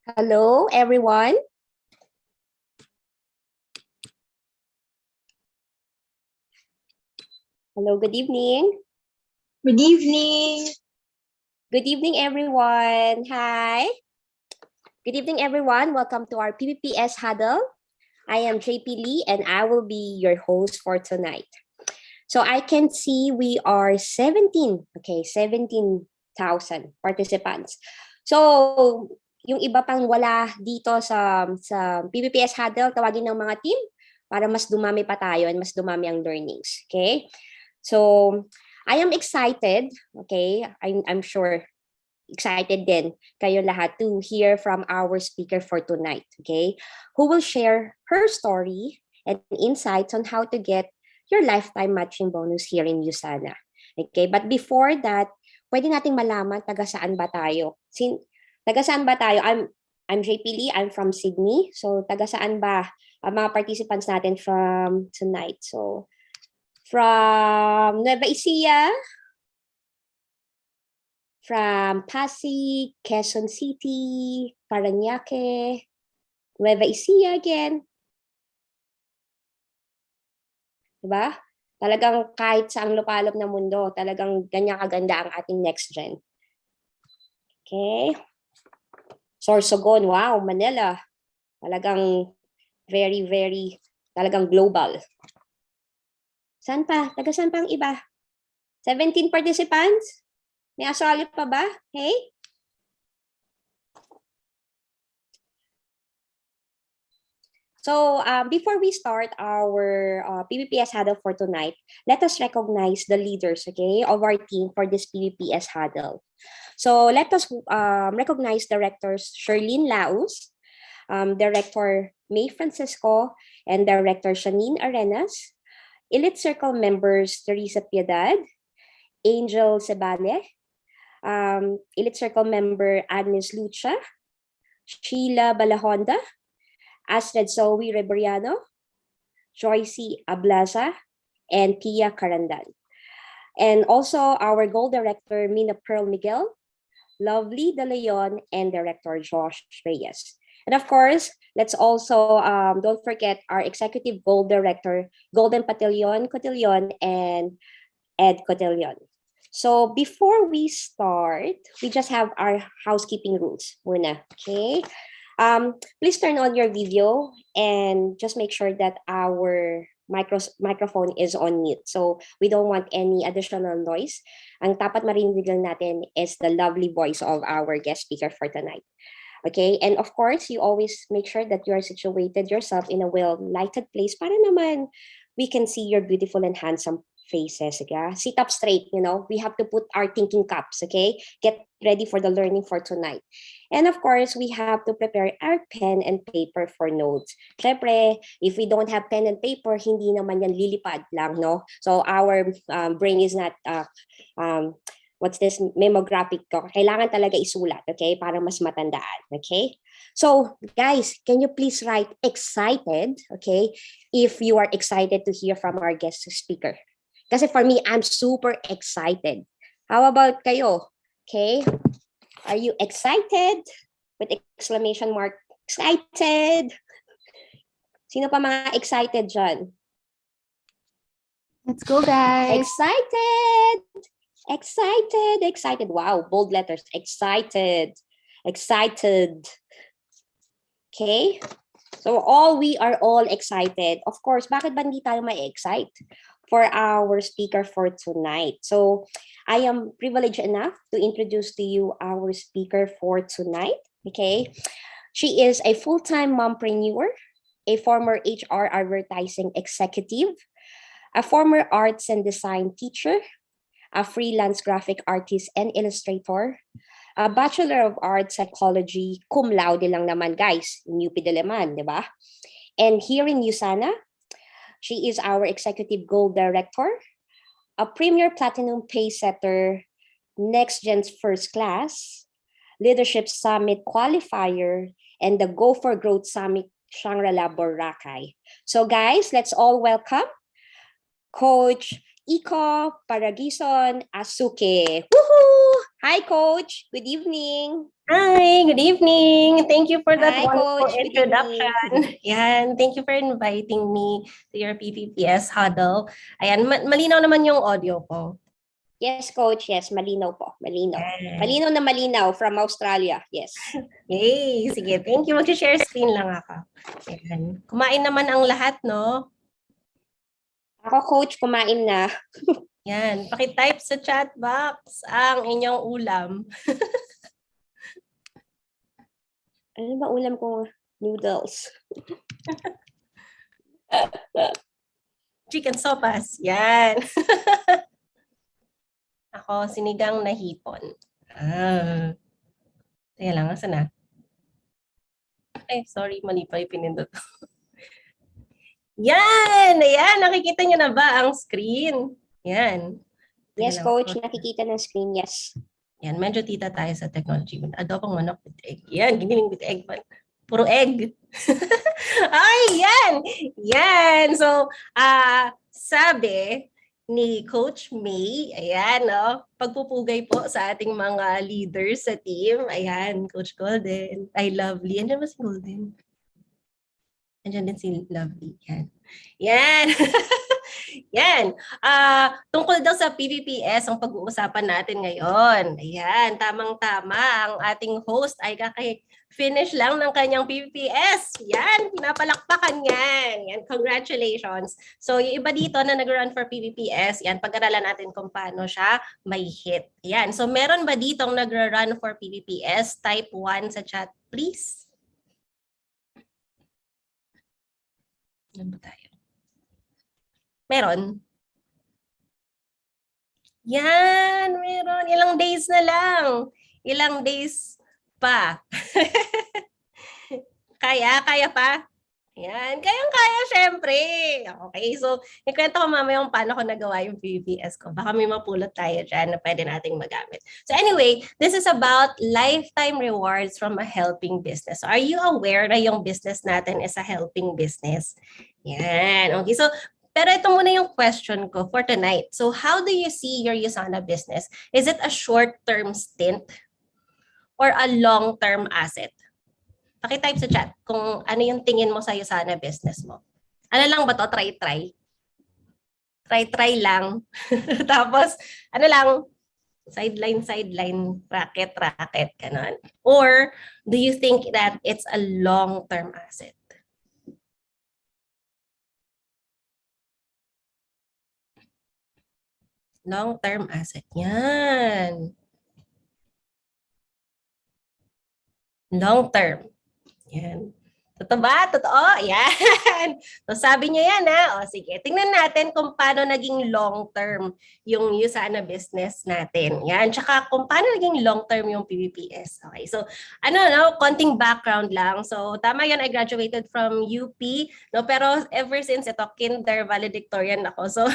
Hello, everyone. Hello, good evening. Good evening. Good evening, everyone. Hi. Good evening, everyone. Welcome to our PPPS Huddle. I am JP Lee, and I will be your host for tonight. So I can see we are 17, 17,000 participants. So yung iba pang wala dito sa PPPS Huddle, tawagin ng mga team para mas dumami pa tayo and mas dumami ang learnings. Okay? So I am excited, okay? I'm sure excited din kayo lahat to hear from our speaker for tonight, okay? Who will share her story and insights on how to get your lifetime matching bonus here in USANA. Okay, but before that, pwede nating malaman taga saan ba tayo? Taga saan ba tayo? I'm JP Lee, I'm from Sydney. So taga saan ba ang mga participants natin from tonight? So from Nueva Ecija, from Pasig, Quezon City, Parañaque, Nueva Ecija again. Diba? Talagang kahit sa ang lupalop ng mundo, talagang ganyan kaganda ang ating next gen. Okay. Sorsogon, wow, Manila. Talagang very, talagang global. Saan pa? Taga saan pa ang iba? 17 participants? May asali pa ba? Hey? So before we start our PPPS huddle for tonight, let us recognize the leaders, okay, of our team for this PPPS huddle. So let us recognize Directors Sherlyn Laus, Director May Francisco, and Director Shanine Arenas, Elite Circle members Teresa Piedad, Angel Sebale, Elite Circle member Agnes Lucha, Sheila Balajonda, Astrid Zoe Rebriano, Joycey Ablaza, and Pia Carandan. And also our Gold Director, Mina Pearl Miguel, Lovely De Leon, and Director Josh Reyes. And of course, let's also, don't forget our Executive Gold Director, Golden Cotillon, and Ed Cotillon. So before we start, we just have our housekeeping rules muna, okay? Please turn on your video and just make sure that our microphone is on mute. So we don't want any additional noise. Ang dapat marinig lang natin is the lovely voice of our guest speaker for tonight. Okay, and of course, you always make sure that you are situated yourself in a well-lighted place para naman we can see your beautiful and handsome faces. Okay? Sit up straight, we have to put our thinking caps, okay? Get ready for the learning for tonight. And of course, we have to prepare our pen and paper for notes. Syempre, if we don't have pen and paper, hindi naman yan lilipad lang, no? So our brain is not, what's this, memographic ko. Kailangan talaga isulat, okay? Para mas matandaan, okay? So, guys, can you please write excited, okay? If you are excited to hear from our guest speaker. Kasi for me, I'm super excited. How about kayo? Okay? Are you excited? With exclamation mark, excited. Sino pa mga excited dyan? Let's go, guys. Excited! Excited. Wow, bold letters. Excited. Okay? So we are all excited. Of course, bakit ba hindi tayo ma-excite for our speaker for tonight? So I am privileged enough to introduce to you our speaker for tonight. Okay, she is a full-time mompreneur, a former HR advertising executive, a former arts and design teacher, a freelance graphic artist and illustrator, a Bachelor of Arts Psychology, cum laude lang naman guys, in UP Diliman, di ba? And here in USANA, she is our Executive Gold Director, a Premier Platinum Pay Setter, Next Gen's First Class, Leadership Summit Qualifier, and the Go for Growth Summit Shangri-La Boracay. So guys, let's all welcome Coach Iko Paragison Asuke. Woohoo! Hi, Coach. Good evening. Hi, good evening. Thank you for that Hi, wonderful Coach. Good introduction. evening. Yan, thank you for inviting me to your PPPS huddle. Ayan, malinaw naman yung audio ko. Yes, Coach. Yes, malinaw po. Malinaw. Yan. Malinaw na malinaw from Australia. Yes. Yay! Sige, thank you. Mag-share screen lang ako. Ayan. Kumain naman ang lahat, no? Ako, Coach, kumain na. Yan, paki-type sa chat box ang inyong ulam. Ano ba ulam ko? Noodles. Chicken sopas. Yan. Ako, sinigang na hipon. Teka lang, asa na? Ay, sorry, mali pa yung pinindot. Yan! Ayan, nakikita niyo na ba ang screen? Yan. Teka Yes, lang. Coach. Nakikita ng screen. Yes. Yan, medyo tita tayo sa technology. Adobong manok with egg. Yan, giniling with egg. Puro egg. Ay, yan! Yan! So, sabi ni Coach May, ayan, no? Pagpupugay po sa ating mga leaders sa team. Ayan, Coach Golden. Ay, Lovely. Andiyan ba si Golden? Andiyan din si Lovely. Yan. Yan. Yan. Tungkol daw sa PVPS ang pag-uusapan natin ngayon. Ayan, tamang-tama. Ang ating host ay finish lang ng kanyang PVPS. Yan, pinapalakpakan yan. Yan, congratulations. So, yung iba dito na nag-run for PVPS, yan, pag-aralan natin kung paano siya may hit. Yan, so meron ba ditong nag-run for PVPS? Type 1 sa chat, please. Ano ba tayo? Meron. Yan, meron. Ilang days na lang. Ilang days pa. Kaya pa? Yan, kayang-kaya syempre. Okay, so ikwento ko mamaya yung paano ko nagawa yung PVPS ko. Baka may mapulot tayo dyan na pwede nating magamit. So anyway, this is about lifetime rewards from a helping business. So are you aware na yung business natin is a helping business? Yan, okay. So pero ito muna yung question ko for tonight. So how do you see your Usana business? Is it a short-term stint or a long-term asset? Paki-type sa chat kung ano yung tingin mo sa Usana business mo. Ano lang ba to? Try-try. Try-try lang. Tapos, ano lang, sideline, racket, ganon. Or do you think that it's a long-term asset? Long-term asset. Yan. Long-term. Yan. Totoo ba? Totoo? Yan. So sabi niyo yan ha. O sige, tingnan natin kung paano naging long-term yung Usana business natin. Yan. Tsaka kung paano naging long-term yung PVPS. Okay, so konting background lang. So tama yan, I graduated from UP. No, pero ever since ito, kinder valedictorian ako. So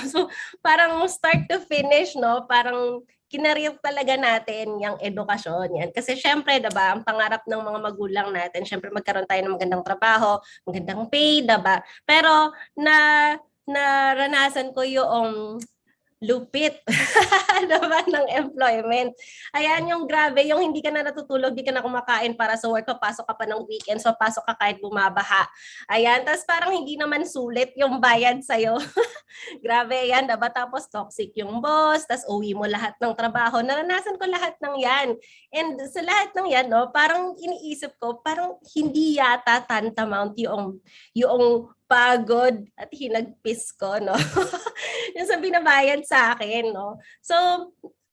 parang start to finish, no, parang kinareer talaga natin yung edukasyon yan. Kasi syempre, diba, ang pangarap ng mga magulang natin, syempre magkaroon tayo ng magandang trabaho, magandang pay, diba? Pero naranasan ko yung lupit naman ng employment. Ayan yung grabe, yung hindi ka na natutulog, hindi ka na kumakain para sa work, papasok ka pa ng weekend, so pasok ka kahit bumabaha. Ayan, tapos parang hindi naman sulit yung bayad sa'yo. Grabe yan, diba? Tapos toxic yung boss, tapos uwi mo lahat ng trabaho. Naranasan ko lahat ng yan. And sa lahat ng yan, no, parang iniisip ko, parang hindi yata tantamount yung pagod at hinagpis ko, no? Yung sa binabayad sa akin, no? So,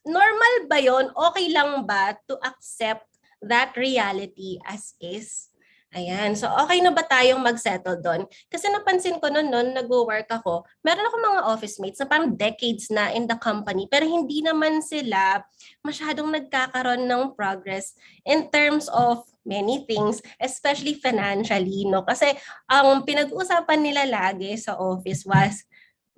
normal ba yon? Okay lang ba to accept that reality as is? Ayan. So, okay na ba tayong mag-settle doon? Kasi napansin ko noon nag-work ako, meron ako mga office mates na parang decades na in the company, pero hindi naman sila masyadong nagkakaroon ng progress in terms of many things, especially financially, no? Kasi ang pinag-uusapan nila lagi sa office was,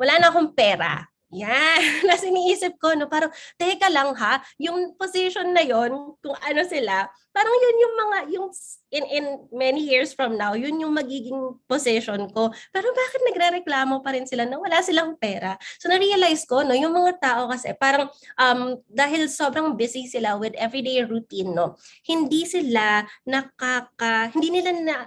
wala na akong pera. Yan. Nas iniisip ko, no, parang, teka lang ha, yung position na yon kung ano sila, parang yun yung mga, yung in many years from now, yun yung magiging position ko. Pero bakit nagrereklamo pa rin sila na wala silang pera? So na-realize ko, no, yung mga tao kasi, parang, dahil sobrang busy sila with everyday routine, no, hindi nila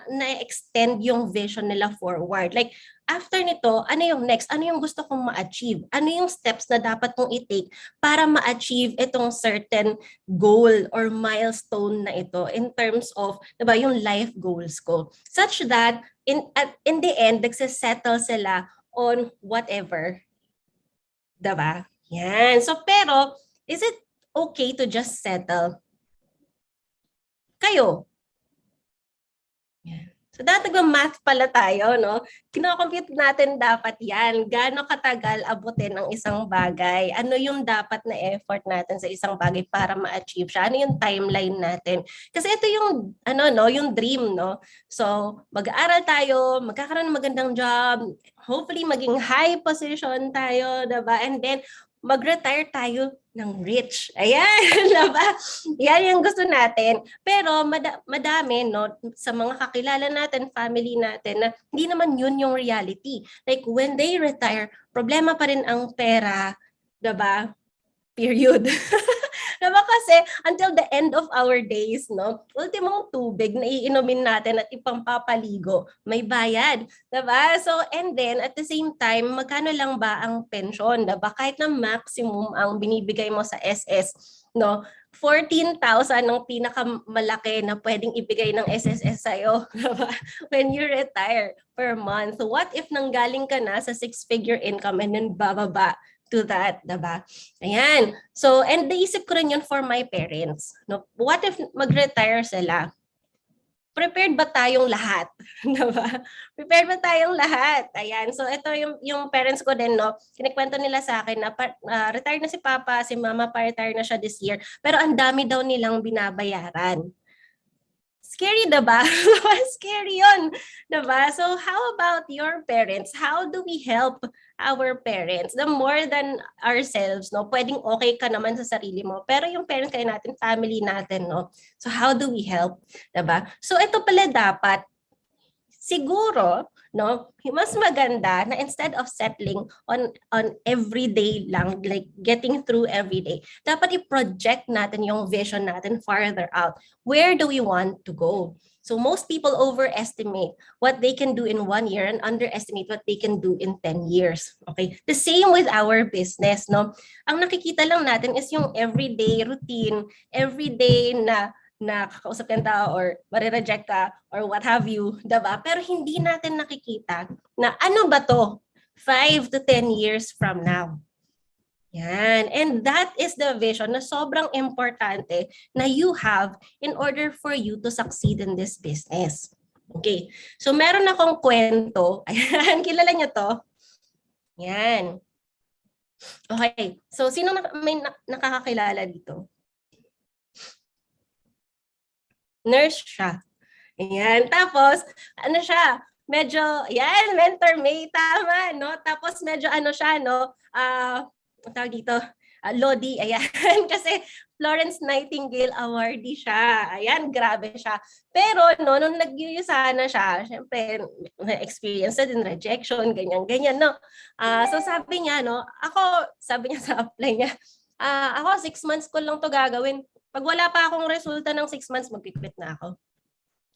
na-extend yung vision nila forward. Like, after nito, ano yung next? Ano yung gusto kong ma-achieve? Ano yung steps na dapat kong i-take para ma-achieve itong certain goal or milestone na ito in terms of, diba, yung life goals ko. Such that, in the end, nagsisettle sila on whatever. Diba? Yan. So, pero, is it okay to just settle? Kayo, so dati math pala tayo, no? Kino-compute natin dapat yan. Gaano katagal abutin ang isang bagay? Ano yung dapat na effort natin sa isang bagay para ma-achieve siya? Ano yung timeline natin? Kasi ito yung, yung dream, no? So, mag-aaral tayo, magkakaroon ng magandang job, hopefully maging high position tayo, diba? And then, mag-retire tayo ng rich. Ayan, diba? Yan yung gusto natin. Pero madami, no, sa mga kakilala natin, family natin, na hindi naman yun yung reality. Like, when they retire, problema pa rin ang pera, diba? Period. Diba kasi until the end of our days, no, ultimong tubig na iinumin natin at ipampapaligo, may bayad. Diba? So, and then, at the same time, magkano lang ba ang pensyon? Diba? Kahit na maximum ang binibigay mo sa SS, no, 14,000 ang pinakamalaki na pwedeng ibigay ng SSS sa'yo, diba? When you retire per month. So, what if nanggaling ka na sa 6-figure income and then bababa to that, diba? Ayan. So, and naisip ko rin yun for my parents. No? What if mag-retire sila? Prepared ba tayong lahat? Diba? Prepared ba tayong lahat? Ayan. So, ito yung parents ko din, no? Kinikwento nila sa akin na retired na si Papa, si Mama pa-retire na siya this year. Pero ang dami daw nilang binabayaran. Scary, diba? Scary yun. Diba? So, how about your parents? How do we help our parents? The more than ourselves, no? Pwedeng okay ka naman sa sarili mo. Pero yung parents kayo natin, family natin, no? So, how do we help? Diba? So, ito pala dapat, siguro, no, mas maganda na instead of settling on everyday lang, like getting through everyday, dapat i-project natin yung vision natin farther out. Where do we want to go? So most people overestimate what they can do in 1 year and underestimate what they can do in 10 years. Okay? The same with our business, no? Ang nakikita lang natin is yung everyday routine, everyday na kakausap kang tao or marireject ka or what have you, diba? Pero hindi natin nakikita na ano ba to 5 to 10 years from now. Yan. And that is the vision na sobrang importante na you have in order for you to succeed in this business. Okay. So meron akong kwento. Ayan, kilala niyo to? Yan. Okay. So sino may nakakakilala dito? Nurse siya. Ayan. Tapos, ano siya, medyo, yan, mentor may, tama, no? Tapos medyo siya, no? Tawag dito, Lodi, ayan. Kasi Florence Nightingale awardee siya. Ayan, grabe siya. Pero, no, nung nag-USANA na siya, syempre, experience na din, rejection, ganyan, no? So sabi niya, no, sabi niya sa apply niya, ako, 6 months ko lang to gagawin. Pag wala pa akong resulta ng 6 months, mag-quit na ako.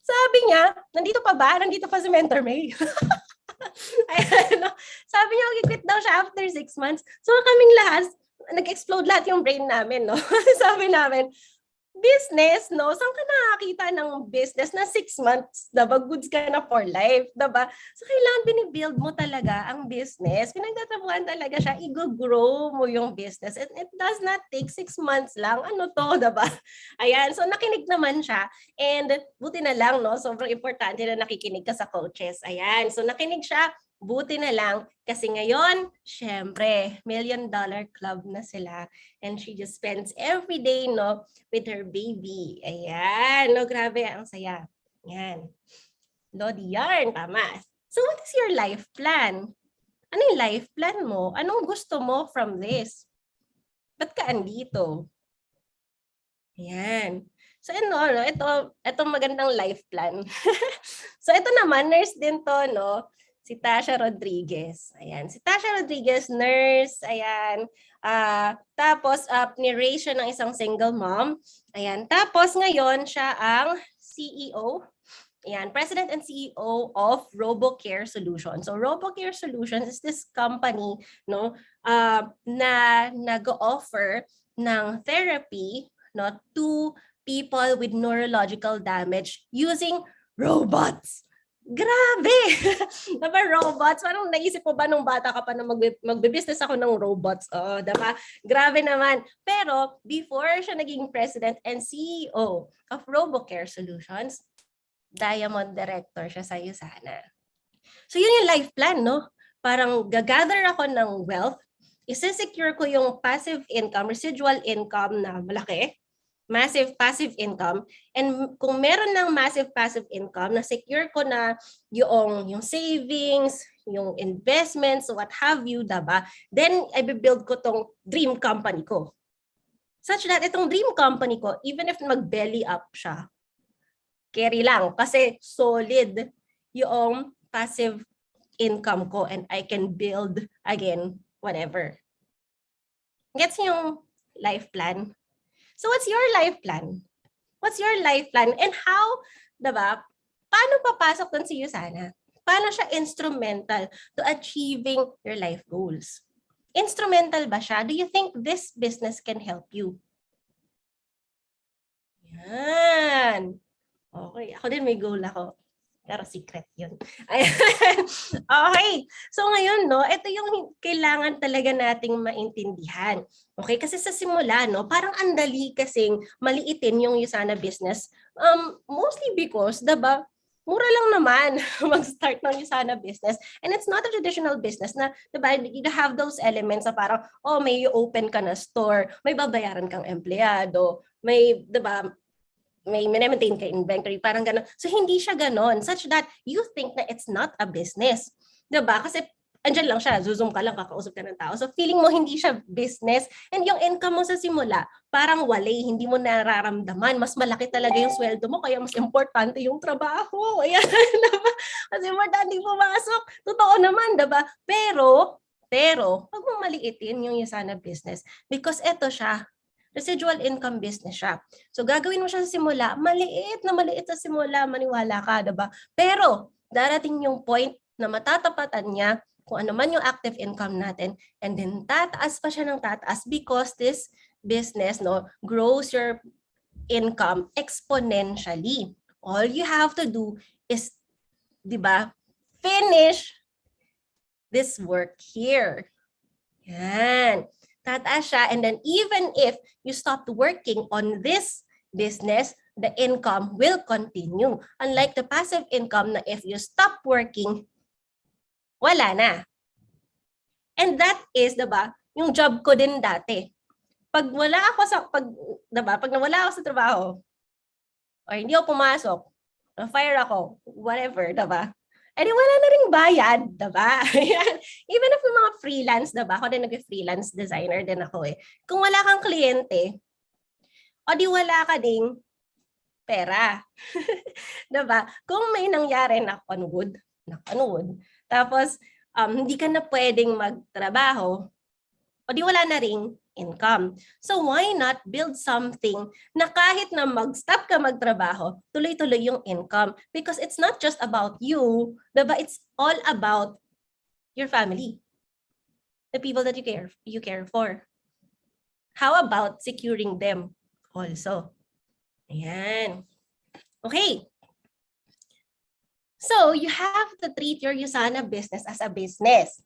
Sabi niya, nandito pa ba? Nandito pa si Mentor May. Ayan, no? Sabi niya, mag-quit daw siya after 6 months. So kaming lahat, nag-explode lahat yung brain namin, no? Sabi namin, business, no? Saan ka nakakita ng business na 6 months, diba? Goods ka na for life, diba? So, kailangan binibuild mo talaga ang business. Pinagtatrabuhan talaga siya. I-grow mo yung business. It does not take 6 months lang. Ano to, diba? Ayan. So, nakinig naman siya. And, buti na lang, no? Sobrang importante na nakikinig ka sa coaches. Ayan. So, nakinig siya. Buti na lang kasi ngayon, syempre, $1 million club na sila. And she just spends every day, no, with her baby. Ayan, no, grabe, ang saya. Ayan. Lodi yarn, tama. So what is your life plan? Ano yung life plan mo? Anong gusto mo from this? Ba't ka andito? Ayan. So, ito magandang life plan. So, ito naman, nurse din to, no? Si Tasha Rodriguez. Ayan. Si Tasha Rodriguez, nurse. Ayan. Tapos, ni-raise siya ng isang single mom. Ayan. Tapos, ngayon, siya ang CEO. Ayan, President and CEO of RoboCare Solutions. So RoboCare Solutions is this company, no, na nag-offer ng therapy, no, to people with neurological damage using robots. Grabe! Diba, robots? Parang naisip mo ba nung bata ka pa na magbe-business ako ng robots? Oh, diba? Grabe naman. Pero before siya naging President and CEO of RoboCare Solutions, Diamond Director siya sa USANA. So yun yung life plan, no? Parang gagather ako ng wealth, isi-secure ko yung passive income, residual income na malaki, massive passive income, and kung meron ng massive passive income, na-secure ko na yung savings, yung investments, what have you, diba? Then, I build ko tong dream company ko. Such that itong dream company ko, even if mag-belly up siya, carry lang kasi solid yung passive income ko and I can build again whatever. Gets yung life plan? So what's your life plan? What's your life plan and how, diba, paano papasok dun si USANA? Paano siya instrumental to achieving your life goals? Instrumental ba siya? Do you think this business can help you? Yan. Okay, ako din may goal ako. Pero secret yun. Okay, so ngayon, no, ito yung kailangan talaga nating maintindihan. Okay, kasi sa simula, no, parang andali kasing maliitin yung USANA business. Mostly because, diba, mura lang naman mag-start ng USANA business. And it's not a traditional business na, diba, you have those elements na parang, oh, may open ka na store, may babayaran kang empleyado, may, diba, may maintain ka inventory, parang gano'n. So, hindi siya gano'n, such that you think na it's not a business. Diba? Kasi, andyan lang siya, zoom ka lang, kakausap ka ng tao. So, feeling mo hindi siya business. And yung income mo sa simula, parang walay, hindi mo nararamdaman. Mas malaki talaga yung sweldo mo, kaya mas importante yung trabaho. Ayan, diba? Mas importante yung pumasok. Totoo naman, diba? Pero, pag mo maliitin yung USANA business, because eto siya, residual income business siya. So gagawin mo siya sa simula, maliit sa simula, maniwala ka, diba? Pero darating yung point na matatapatan niya kung ano man yung active income natin, and then tataas pa siya ng tataas because this business, no, grows your income exponentially. All you have to do is, diba, finish this work here. Yan. Tataas siya, and then even if you stopped working on this business, the income will continue. Unlike the passive income na if you stop working, wala na. And that is, diba, yung job ko din dati. Pag nawala ako sa trabaho, or hindi ako pumasok, na-fire ako, whatever, diba? Eh di wala na ring bayad, diba? Even if yung mga freelance, diba? Ako din nag-freelance designer din ako eh. Kung wala kang kliyente, o di wala ka ding pera. Diba? Kung may nangyari, knock on wood, tapos hindi ka na pwedeng magtrabaho, o di wala na ring income. So why not build something na kahit na mag-stop ka magtrabaho, tuloy-tuloy yung income? Because it's not just about you, diba? It's all about your family, the people that you care for. How about securing them also? Ayan. Okay. So you have to treat your USANA business as a business.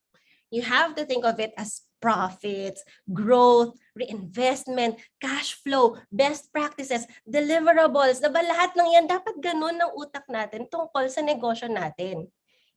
You have to think of it as profits, growth, reinvestment, cash flow, best practices, deliverables. Diba lahat ng yan, dapat ganun ng utak natin tungkol sa negosyo natin.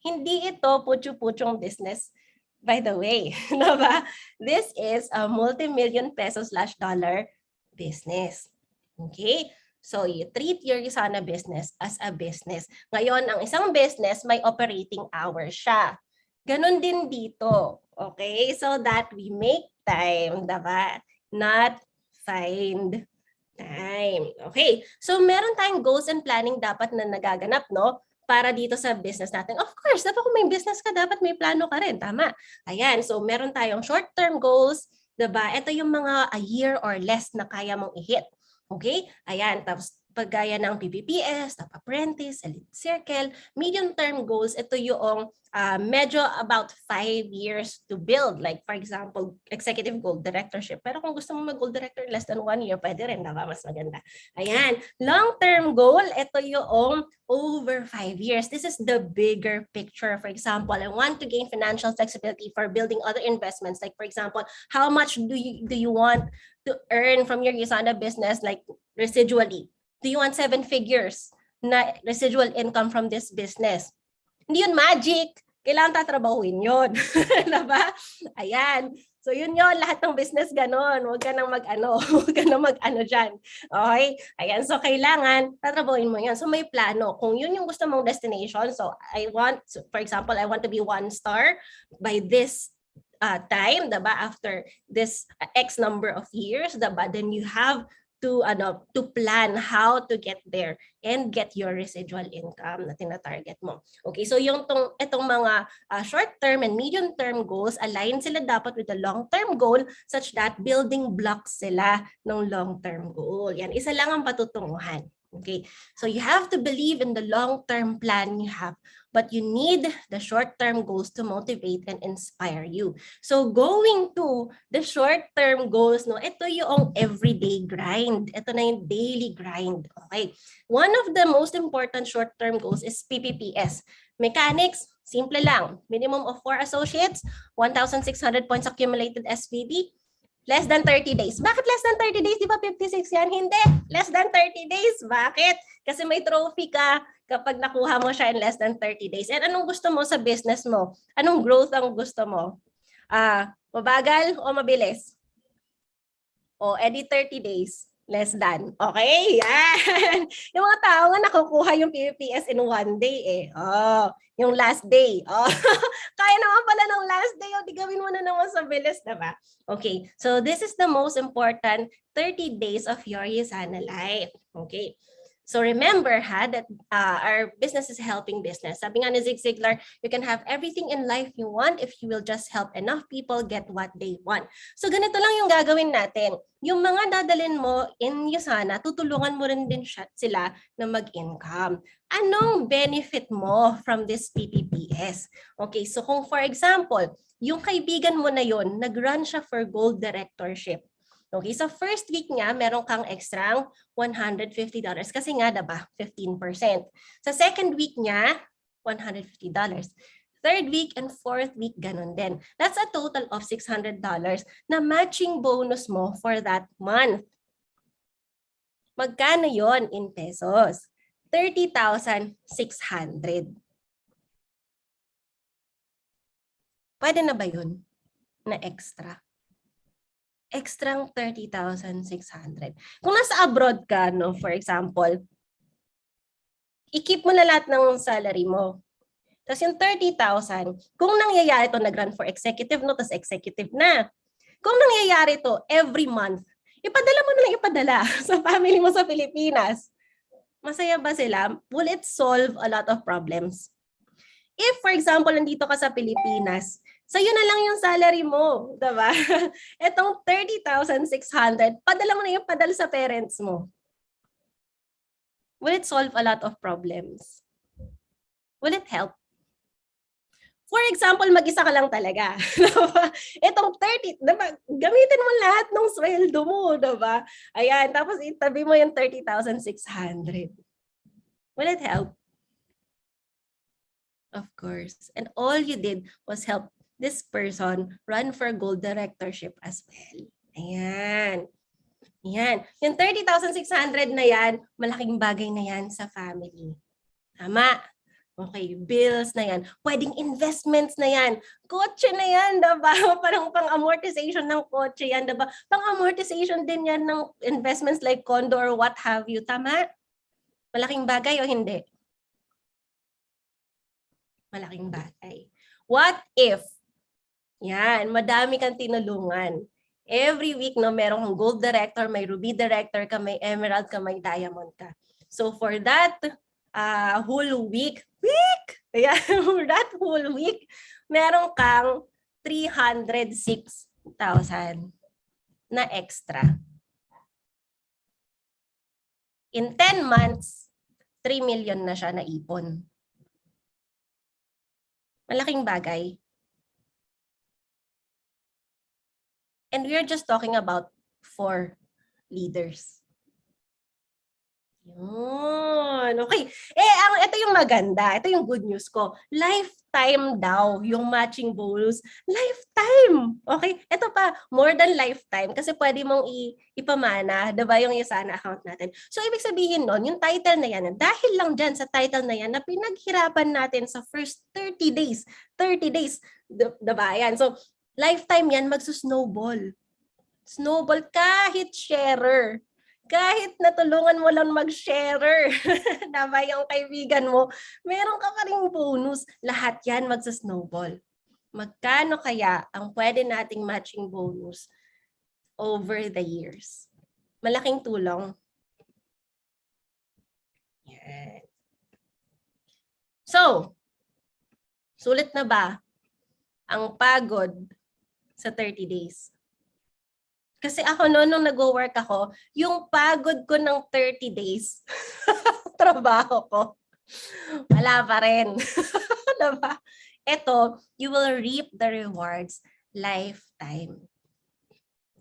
Hindi ito putyo-putyong business, by the way. Diba? This is a multi-million pesos / dollar business. Okay? So you treat your USANA business as a business. Ngayon, ang isang business may operating hours siya. Ganon din dito. Okay? So that we make time, diba? Not find time. Okay. So meron tayong goals and planning dapat na nagaganap, no? Para dito sa business natin. Of course, dapat kung may business ka, dapat may plano ka rin. Tama. Ayan. So meron tayong short-term goals, diba? Ito yung mga a year or less na kaya mong i-hit. Okay? Ayan. Tapos paggaya ng PPPS, top apprentice, elite circle, medium-term goals, ito yung medyo about 5 years to build. Like for example, executive goal, directorship. Pero kung gusto mo mag-goal director less than 1 year, pwede rin, diba? Mas maganda. Ayan. Long-term goal, ito yung over 5 years. This is the bigger picture. For example, I want to gain financial flexibility for building other investments. Like for example, how much do you want to earn from your Usana business, like residually? Do you want 7 figures na residual income from this business? Hindi yun magic. Kailangan tatrabahuin yun. Diba? Ayan. So yun yun, lahat ng business ganon. Huwag ka nang mag-ano. Huwag ka nang mag-ano dyan. Okay? Ayan. So kailangan, tatrabahuin mo yan. So may plano. Kung yun yung gusto mong destination, so for example, I want to be 1 star by this time, diba? After this X number of years, diba? Then you have to plan how to get there and get your residual income na tina-target mo. Okay, so itong mga short-term and medium-term goals, align sila dapat with the long-term goal such that building blocks sila ng long-term goal. Yan, isa lang ang patutunguhan. Okay, so you have to believe in the long-term plan you have, but you need the short-term goals to motivate and inspire you. So going to the short-term goals, no, ito yung everyday grind. Ito na yung daily grind. Okay, one of the most important short-term goals is PPPS. Mechanics, simple lang. Minimum of 4 associates, 1,600 points accumulated SPB, less than 30 days. Bakit less than 30 days? Di ba 56 yan? Hindi. Less than 30 days. Bakit? Kasi may trophy ka kapag nakuha mo siya in less than 30 days. And anong gusto mo sa business mo? Anong growth ang gusto mo? Mabagal o mabilis? O edi 30 days. Less than. Okay? Yan. Yung mga tao nga nakukuha yung PPPS in 1 day eh. Oh, yung last day. Oh. Kaya naman pala ng last day. O, di gawin mo na naman sa bilis, diba? Okay. So this is the most important 30 days of your Usana life. Okay. So remember that our business is helping business. Sabi nga ni Zig Ziglar, you can have everything in life you want if you will just help enough people get what they want. So ganito lang yung gagawin natin. Yung mga dadalhin mo in Usana, tutulungan mo rin din sila na mag-income. Anong benefit mo from this PPPS? Okay, so kung for example, yung kaibigan mo na yon, nag-run siya for gold directorship. Okay, so first week nga, meron kang extra $150 kasi nga, diba, 15%. Sa second week niya, $150. Third week and fourth week, ganun din. That's a total of $600 na matching bonus mo for that month. Magkano yon in pesos? 30,600. Pwede na ba yun na extra? Extrang 30,600. Kung nasa abroad ka, no, for example, i-keep mo na lahat ng salary mo. Tapos yung 30,000, kung nangyayari to, nag-run for executive, no, tapos executive na. Kung nangyayari to every month, ipadala mo na lang ipadala sa family mo sa Pilipinas. Masaya ba sila? Will it solve a lot of problems? If, for example, nandito ka sa Pilipinas, sa'yo na lang yung salary mo, diba? Etong 30,600, padala mo na yung padala sa parents mo. Will it solve a lot of problems? Will it help? For example, mag-isa ka lang talaga. Itong 30, diba? Gamitin mo lahat ng sweldo mo, diba? Ayan, tapos itabi mo yung 30,600. Will it help? Of course. And all you did was help this person run for gold directorship as well. Ayan. Ayan. Yung 30,600 na yan, malaking bagay na yan sa family. Tama. Okay, bills na yan. Pwedeng investments na yan. Kotse na yan, diba? Parang pang-amortization ng kotse yan, diba? Pang-amortization din yan ng investments like condo or what have you. Tama? Malaking bagay o hindi? Malaking bagay. What if, yan, madami kang tinulungan. Every week, no, merong gold director, may ruby director ka, may emerald ka, may diamond ka. So for that whole week, ayan, for that whole week, meron kang 306,000 na extra. In 10 months, 3 million na siya na ipon. Malaking bagay. And we're just talking about 4 leaders. Yun. Okay. Ito yung maganda. Ito yung good news ko. Lifetime daw yung matching bonus. Lifetime! Okay? Ito pa, more than lifetime. Kasi pwede mong ipamana, diba, yung isa na account natin. So, ibig sabihin nun, yung title na yan, dahil lang dyan sa title na yan, na pinaghirapan natin sa first 30 days. 30 days. Diba? Yan. So, lifetime yan, magsusnowball. Snowball kahit sharer. Kahit natulungan mo lang mag-sharer. Diba yung kaibigan mo, meron ka pa ring bonus. Lahat yan magsusnowball. Magkano kaya ang pwede nating matching bonus over the years? Malaking tulong. Yan. So, sulit na ba ang pagod sa 30 days? Kasi ako nung nag-work ako, yung pagod ko ng 30 days, trabaho ko, wala pa rin. Diba? Ito, you will reap the rewards lifetime.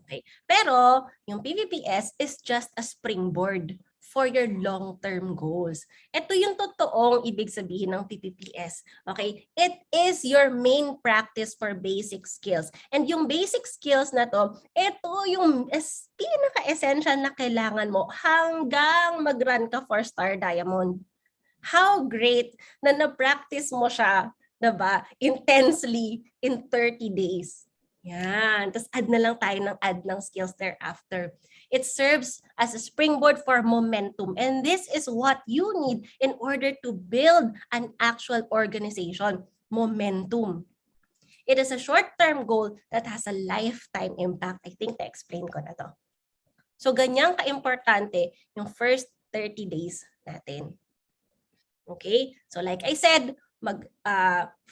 Okay. Pero, yung PVPS is just a springboard for your long-term goals. Ito yung totoong ibig sabihin ng PPPS. Okay? It is your main practice for basic skills. And yung basic skills na to, ito yung pinaka-essential na kailangan mo hanggang mag-run ka 4-star diamond. How great na na-practice mo siya, diba? Intensely in 30 days. Yan. Tapos add na lang tayo ng add ng skills thereafter. It serves as a springboard for momentum. And this is what you need in order to build an actual organization. Momentum. It is a short-term goal that has a lifetime impact. I think na-explain ko na to. So ganyan ka-importante yung first 30 days natin. Okay? So like I said,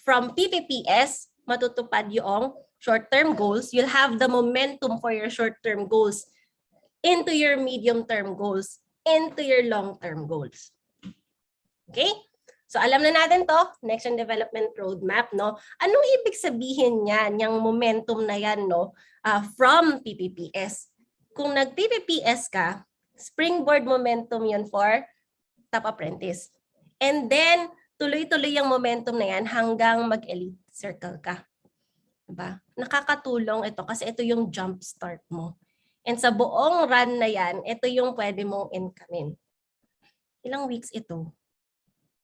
from PPPS, matutupad yung short-term goals. You'll have the momentum for your short-term goals into your medium-term goals, into your long-term goals. Okay? So alam na natin to, next and development roadmap, no? Anong ibig sabihin niyan, yung momentum na yan, no? From PPPS. Kung nag-PPPS ka, springboard momentum yun for top apprentice. And then, tuloy-tuloy yung momentum na yan hanggang mag-elite circle ka. Diba? Nakakatulong ito kasi ito yung jump start mo. And sa buong run na yan, ito yung pwede mong income. Ilang weeks ito?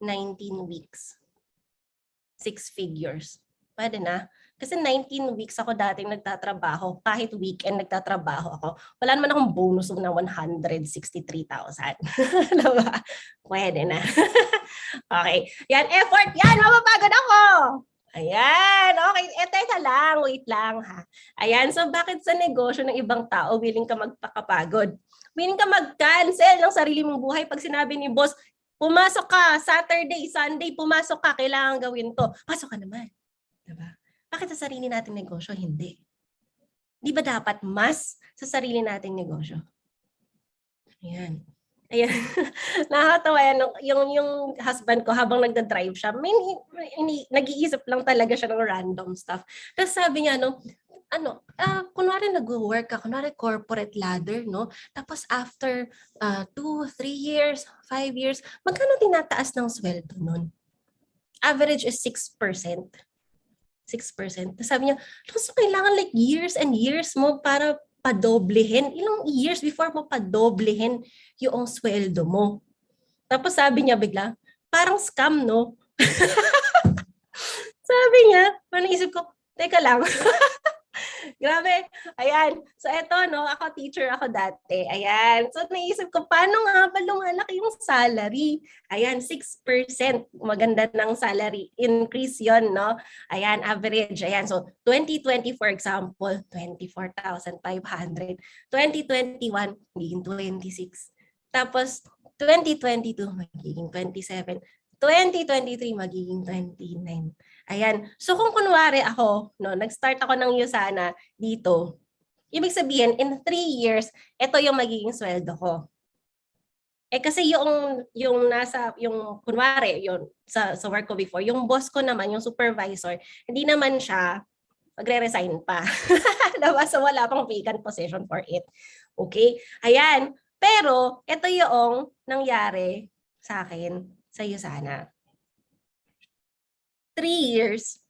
19 weeks. 6 figures. Pwede na. Kasi 19 weeks ako dating nagtatrabaho. Kahit weekend nagtatrabaho ako. Wala naman akong bonus ng 163,000. Diba? Pwede na. Okay. Yan, effort yan. Mapapagod ako. Ayan, okay. Teka lang, wait lang ha. Ayan, so bakit sa negosyo ng ibang tao willing ka magpakapagod? Willing ka mag-cancel ng sarili mong buhay pag sinabi ni boss, pumasok ka, Saturday, Sunday, pumasok ka, kailangan gawin to. Pasok ka naman. Diba? Bakit sa sarili nating negosyo? Hindi. Di ba dapat mas sa sarili nating negosyo? Ayan. Ayan. Nakakatawa yan. Yung husband ko, habang nagda-drive siya, nag-iisip lang talaga siya ng random stuff. Tapos sabi niya, kunwari nag-work ka, kunwari corporate ladder, no? Tapos after 2, 3 years, 5 years, magkano tinataas ng sweldo nun? Average is 6%. 6%. Tapos sabi niya, so kailangan like years and years mo para padoblehin. Ilang years before mo padoblehin yung sweldo mo. Tapos sabi niya bigla, parang scam, no? Sabi niya, naisip ko, teka lang. Grabe. Ayan. So eto, no, ako teacher ako dati. Ayan. So naisip ko, paano nga ba lumalaki yung salary? Ayan, 6%. Maganda ng salary increase yon, no? Ayan, average. Ayan. So 2020, for example, 24,500. 2021, magiging 26. Tapos 2022, magiging 27. 2023, magiging 29. Ayan. So kung kunwari ako, no, nag-start ako ng Usana dito, ibig sabihin, in 3 years, ito yung magiging sweldo ko. Eh kasi yung kunwari, yung sa work ko before, yung boss ko naman, yung supervisor, hindi naman siya magre-resign pa. Diba? So wala pang vacant position for it. Okay? Ayan. Pero, ito yung nangyari sa akin sa Usana. 3 years.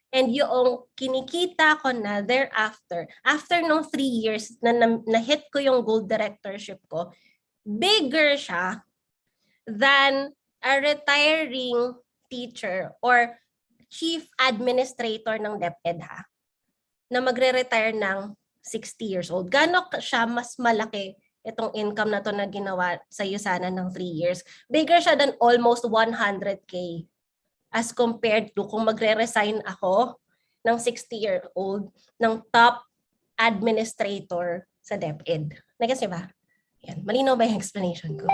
And yung kinikita ko na thereafter, after nung 3 years na hit ko yung gold directorship ko, bigger siya than a retiring teacher or chief administrator ng DepEd na magre-retire ng 60 years old. Gano'n siya mas malaki itong income na to na ginawa sa Usana ng 3 years. Bigger siya than almost 100K as compared to kung magre-resign ako ng 60-year-old ng top administrator sa DepEd. Nagets niyo ba? Yan. Malinaw ba yung explanation ko?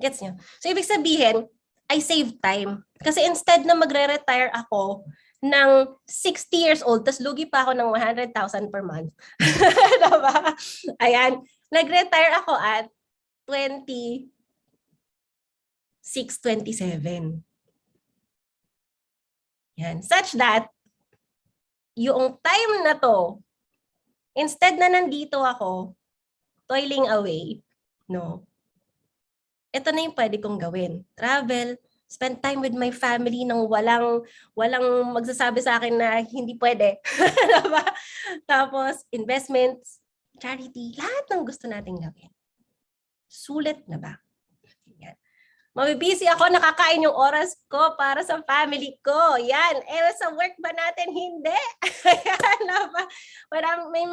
Gets niyo? So, ibig sabihin, I save time. Kasi instead na magre-retire ako ng 60 years old, tas lugi pa ako ng 100,000 per month. Diba? Ayan. Nag-retire ako at 26, 27. Yan. Such that, yung time na to, instead na nandito ako, toiling away, no? Ito na yung pwede kong gawin. Travel, spend time with my family nang walang magsasabi sa akin na hindi pwede. Diba? Tapos, investments, charity, lahat ng gusto nating gawin. Sulit na ba? Yan. Mabibisi ako, nakakain yung oras ko para sa family ko. Yan. Eh, sa work ba natin? Hindi. Yan, diba? May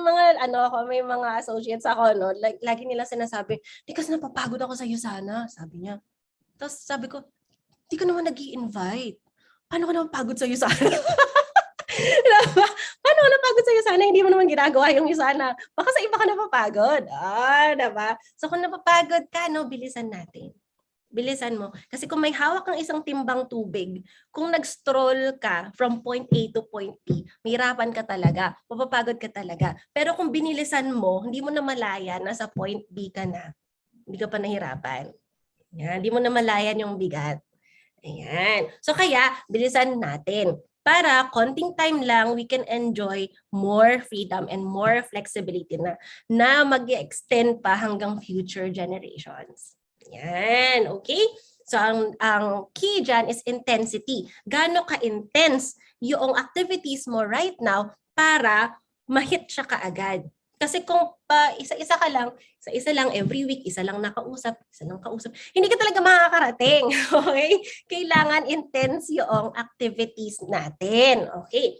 mga associates ako, no? Lagi nila sinasabi, di kasi napapagod ako sa Usana, sabi niya. Tapos sabi ko, di ka naman nag-i-invite. Paano ka naman pagod sa Usana? Diba? Paano ka napagod sa Usana? Hindi mo naman ginagawa yung Usana. Baka sa iba ka napapagod. Diba? So kung napapagod ka, no, bilisan natin. Bilisan mo. Kasi kung may hawak kang isang timbang tubig, kung nag-stroll ka from point A to point B, mahirapan ka talaga, mapapagod ka talaga. Pero kung binilisan mo, hindi mo na malaya, nasa point B ka na. Hindi ka pa nahirapan. Yan, hindi mo na malayan yung bigat. Ayan. So kaya, bilisan natin. Para konting time lang, we can enjoy more freedom and more flexibility na mag-extend pa hanggang future generations. Yan, okay? So ang key dyan is intensity. Gaano ka-intense yung activities mo right now para ma-hit siya kaagad. Kasi kung isa-isa lang every week, isa lang nakausap, hindi ka talaga makakarating. Okay? Kailangan intense yung activities natin. Okay?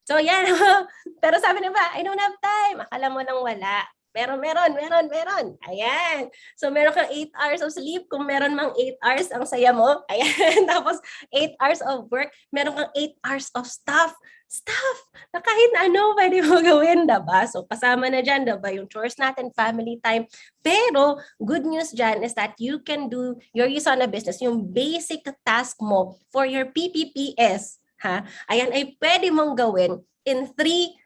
So yan. Pero sabi na ba, I don't have time. Akala mo nang wala. Meron. Ayan. So meron kang 8 hours of sleep. Kung meron mang 8 hours, ang saya mo. Ayan. Tapos 8 hours of work. Meron kang 8 hours of stuff na kahit ano pwede mo gawin, diba? So kasama na dyan, diba? Yung chores natin, family time. Pero good news dyan is that you can do your Usana business, yung basic task mo for your PPPS. Ayan ay pwede mong gawin in 3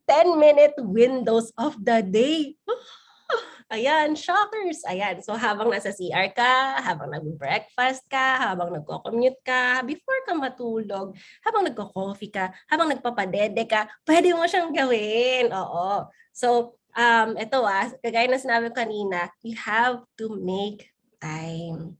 10-minute windows of the day. Ayan, shockers. Ayan, so habang nasa CR ka, habang nag-breakfast ka, habang nagko-commute ka, before ka matulog, habang nagko-coffee ka, habang nagpapadede ka, pwede mo siyang gawin. Oo. So, ito kagaya na sinabi kanina, you have to make time.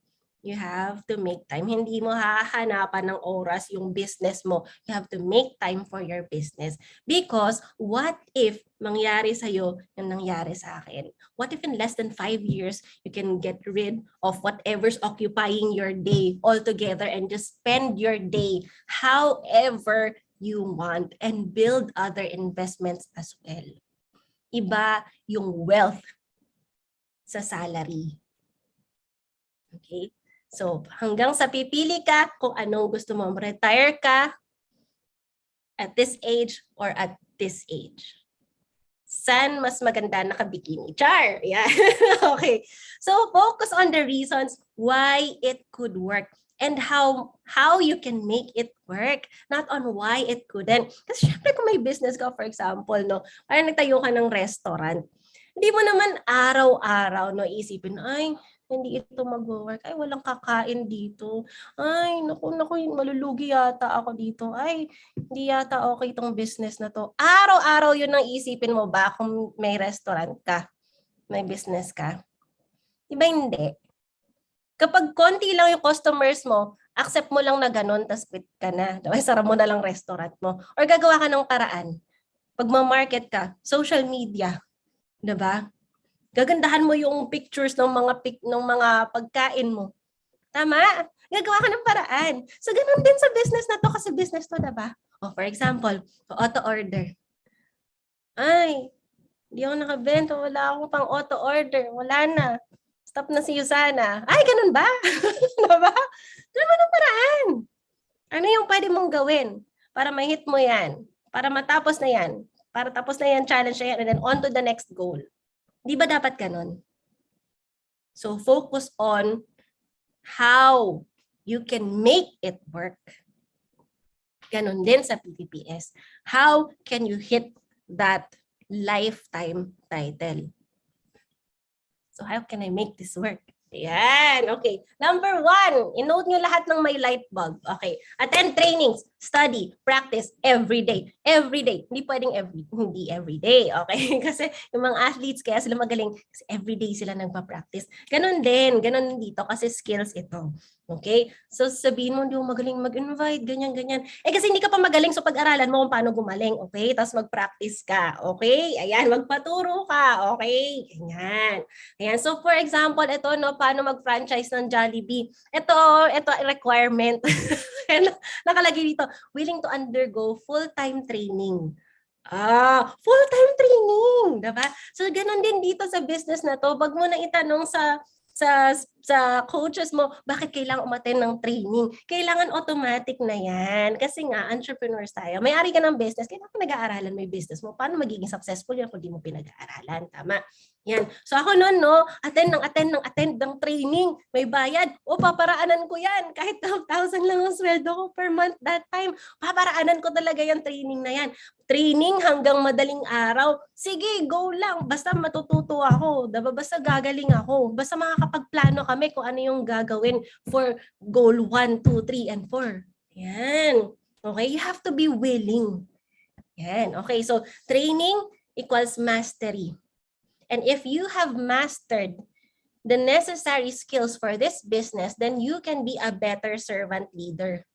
You have to make time. Hindi mo hahanapan ng oras yung business mo. You have to make time for your business. Because what if mangyari sa'yo yung nangyari sa akin? What if in less than 5 years, you can get rid of whatever's occupying your day altogether and just spend your day however you want and build other investments as well. Iba yung wealth sa salary. Okay? So, hanggang sa pipili ka kung anong gusto mo. Retire ka at this age or at this age. Saan mas maganda nakabikini? Char! Yeah. Okay. So, focus on the reasons why it could work and how you can make it work, not on why it couldn't. Kasi syempre kung may business ka, for example, no, parang nagtayo ka ng restaurant, hindi mo naman araw-araw no isipin, ay, hindi ito mag-work. Ay, walang kakain dito. Ay, naku, malulugi yata ako dito. Ay, hindi yata okay itong business na to. Araw-araw yun ang isipin mo ba kung may restaurant ka, may business ka? Diba hindi? Kapag konti lang yung customers mo, accept mo lang na ganun, tas quit ka na. Diba? Sara mo na lang restaurant mo. Or gagawa ka ng paraan. Pag ma-market ka, social media. Diba? Gagandahan mo yung pictures ng mga pagkain mo. Tama? Gagawa ka ng paraan. So, ganun din sa business na to kasi business to, diba? O, for example, auto-order. Ay, hindi ako nakabenta. Wala akong pang auto-order. Wala na. Stop na si Yusana. Ay, ganun ba? Diba? Ganun ang paraan. Ano yung pwede mong gawin para ma-hit mo yan? Para matapos na yan? Para tapos na yan, challenge na yan, and then on to the next goal. Di ba dapat ganun? So, focus on how you can make it work. Ganun din sa PPPS. How can you hit that lifetime title? So, how can I make this work? Ayan, okay. Number 1, inote nyo lahat ng may light bulb. Okay. Attend trainings, study, practice every day. Every day. Hindi pwedeng hindi every day. Okay? Kasi yung mga athletes, kaya sila magaling kasi every day sila nagpa-practice. Ganun din. Ganun dito kasi skills ito. Okay? So, sabihin mo, hindi mo magaling mag-invite, ganyan. Eh, kasi hindi ka pa magaling, so pag-aralan mo kung paano gumaling. Okay? Tapos mag-practice ka. Okay? Ayan, magpaturo ka. Okay? Ganyan. Ayan. So, for example, ito, no, paano mag-franchise ng Jollibee. Ito requirement. Nakalagay dito, willing to undergo full-time training. Full-time training, diba? So, ganun din dito sa business na to. Wag mo na itanong sa coaches mo, bakit kailangan umattend ng training? Kailangan automatic na yan. Kasi nga, entrepreneurs tayo. May-ari ka ng business, kailangan pinag-aaralan mo yung business mo. Paano magiging successful yan kung di mo pinag-aaralan? Tama? Yan. So ako noon, no, attend ng training. May bayad. O, paparaanan ko yan. Kahit 12,000 lang ang sweldo ko per month that time. Paparaanan ko talaga yung training na yan. Training hanggang madaling araw. Sige, go lang. Basta matututo ako. Diba? Basta gagaling ako. Basta makakapagplano kami kung ano yung gagawin for goal 1, 2, 3, and 4. Yan. Okay? You have to be willing. Yan. Okay, so training equals mastery. And if you have mastered the necessary skills for this business, then you can be a better servant leader.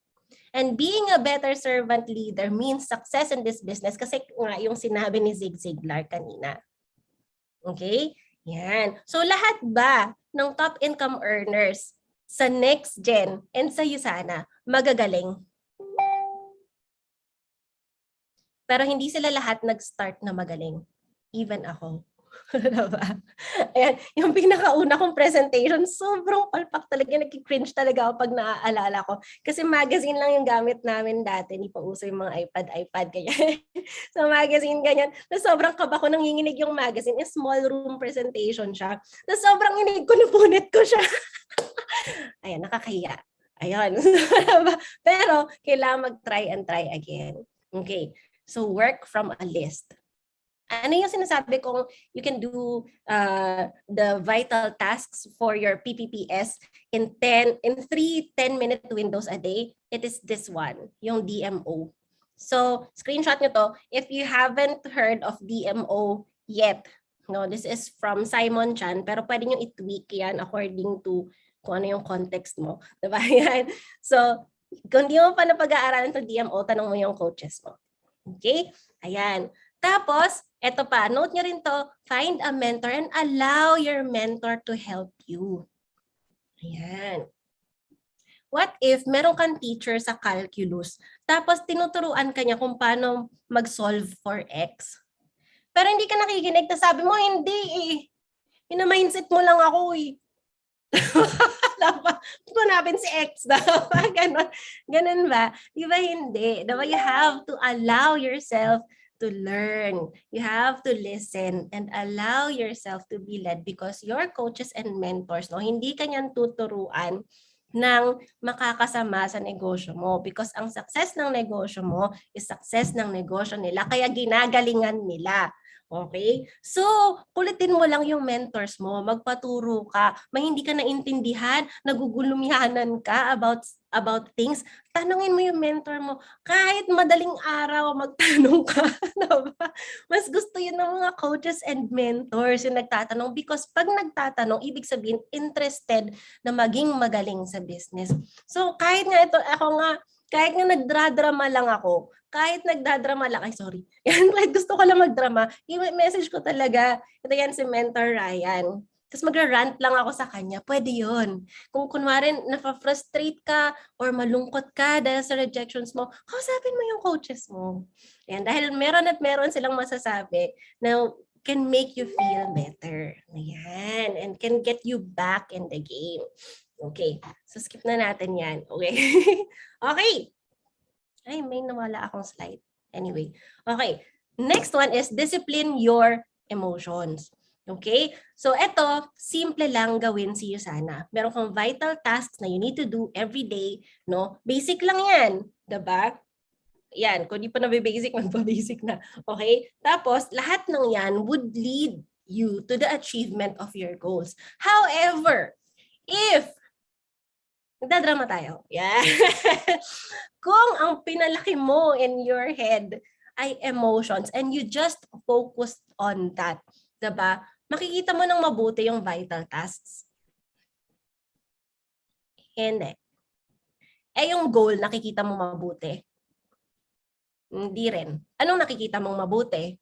And being a better servant leader means success in this business kasi nga yung sinabi ni Zig Ziglar kanina. Okay? Yan. So lahat ba ng top income earners sa next gen and sa Yusana magagaling? Pero hindi sila lahat nag-start na magaling. Even ako. Diba? Ayan, yung pinakauna kong presentation, sobrang palpak talaga, nagki-cringe talaga ako pag naaalala ko. Kasi magazine lang yung gamit namin dati, hindi pa uso yung mga iPad, ganyan. So magazine, ganyan. So, sobrang kaba ko, nanginginig yung magazine, yung small room presentation siya. So, sobrang inig ko, napunit ko siya. Ayan, nakakahiya. Ayan. Pero, kailangan mag-try and try again. Okay, so work from a list. Ano yung sinasabi kong you can do the vital tasks for your PPPS in 3 10-minute windows a day? It is this one, yung DMO. So, screenshot nyo to. If you haven't heard of DMO yet, no, this is from Simon Chan, pero pwede nyo i-tweak yan according to kung ano yung context mo. Diba? Yan. So, kung di mo pa napag-aaralan itong DMO, tanong mo yung coaches mo. Okay? Ayan. Tapos, eto pa, note nyo rin to, find a mentor and allow your mentor to help you. Ayan. What if meron kang teacher sa calculus, tapos tinuturuan ka niya kung paano mag-solve for X? Pero hindi ka nakikinig, na sabi mo, hindi eh. Ina-mindset mo lang ako eh. Hanapin si X daw. Ganun ba? Di ba hindi? Diba you have to allow yourself to learn. You have to listen and allow yourself to be led because your coaches and mentors, no, hindi ka niyan tuturuan ng makakasama sa negosyo mo because ang success ng negosyo mo is success ng negosyo nila kaya ginagalingan nila. Okay? So, kulitin mo lang yung mentors mo, magpaturo ka, may hindi ka naintindihan, nagugulumihanan ka about things, tanungin mo yung mentor mo. Kahit madaling araw, magtanong ka. Mas gusto yun ng mga coaches and mentors yung nagtatanong because pag nagtatanong, ibig sabihin, interested na maging magaling sa business. So, kahit nga ito, kahit nga nagdradrama lang ako, kahit gusto ko lang magdrama, i-message ko talaga, ito yan si Mentor Ryan. Tapos magra-rant lang ako sa kanya, pwede yun. Kung kunwari nafa-frustrate ka or malungkot ka dahil sa rejections mo, kausapin mo yung coaches mo. Ayan, dahil meron silang masasabi na can make you feel better. Ayan, and can get you back in the game. Okay, so skip na natin yan. Okay. Okay. Ay, may nawala akong slide. Anyway, okay. Next one is discipline your emotions. Okay? So, eto, simple lang gawin si Yusana. Meron kang vital tasks na you need to do every day, no? Basic lang yan, diba? Yan, kung di pa na-basic, magpa-basic na. Okay? Tapos, lahat ng yan would lead you to the achievement of your goals. However, if nagdadrama tayo. Yeah. Kung ang pinalaki mo in your head ay emotions and you just focused on that, diba? Makikita mo ng mabuti yung vital tasks. Hindi. Eh yung goal, nakikita mo mabuti? Hindi rin. Anong nakikita mong mabuti?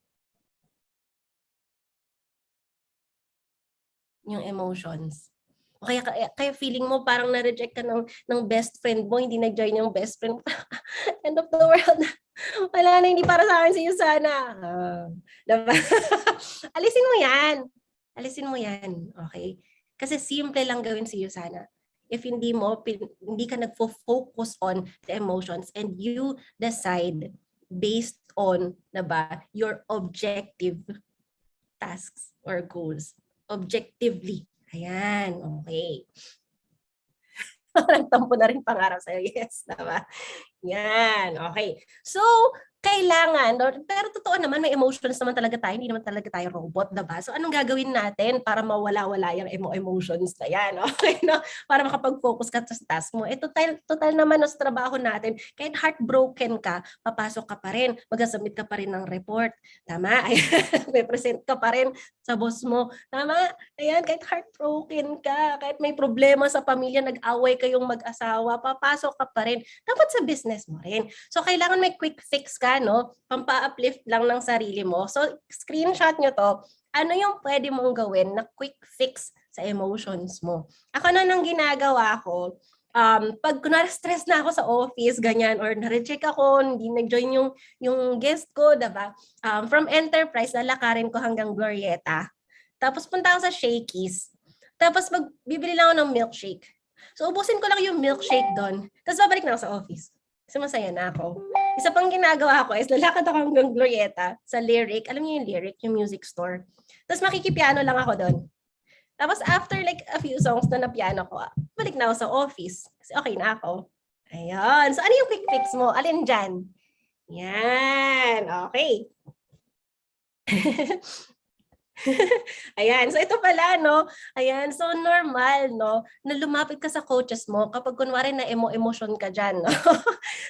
Yung emotions. Kaya feeling mo parang na-reject ka ng best friend mo, hindi nag-join yung best friend mo. End of the world. Wala na, hindi para sa akin si Yusana. Diba? Alisin mo yan. Alisin mo yan. Okay? Kasi simple lang gawin si Yusana. If hindi ka nagfo-focus on the emotions and you decide based on, diba, your objective tasks or goals. Objectively. Ayan, okay. Nagtampo na rin pangarap sa'yo. Yes, diba? Yan, okay. So, kailangan, pero totoo naman, may emotions naman talaga tayo, hindi naman talaga tayo robot, diba? So, anong gagawin natin para mawala-wala yung emotions na yan? Okay, no? Para makapag-focus ka sa task mo. Total naman sa trabaho natin, kahit heartbroken ka, papasok ka pa rin, mag-submit ka pa rin ng report. Tama? May present ka pa rin sa boss mo. Tama? Ayan, kahit heartbroken ka, kahit may problema sa pamilya, nag-away kayong mag-asawa, papasok ka pa rin. Dapat sa business mo rin. So, kailangan may quick fix ka, no? Pampa-uplift lang ng sarili mo. So, screenshot nyo to. Ano yung pwede mong gawin na quick fix sa emotions mo? Ako na nang ginagawa ko, pag kunwari stress na ako sa office, ganyan, or na-reject ako, hindi nag-join yung guest ko, diba? From Enterprise, lalakarin ko hanggang Glorieta. Tapos punta ako sa Shakey's. Tapos bibili lang ako ng milkshake. So, ubusin ko lang yung milkshake doon. Tapos babalik na ako sa office. Kasi masaya na ako. Isa pang ginagawa ko is lalakad ako hanggang Glorieta sa Lyric. Alam niyo yung Lyric, yung music store. Tapos makikipiano lang ako doon. Tapos after like a few songs na napiano ko, balik na ako sa office. Kasi okay na ako. Ayun. So ano yung quick fix mo? Alin dyan? Yan. Okay. Ayan, so ito pala, no? Ayan, so normal, no? Na lumapit ka sa coaches mo kapag kunwari na emotion ka dyan, no?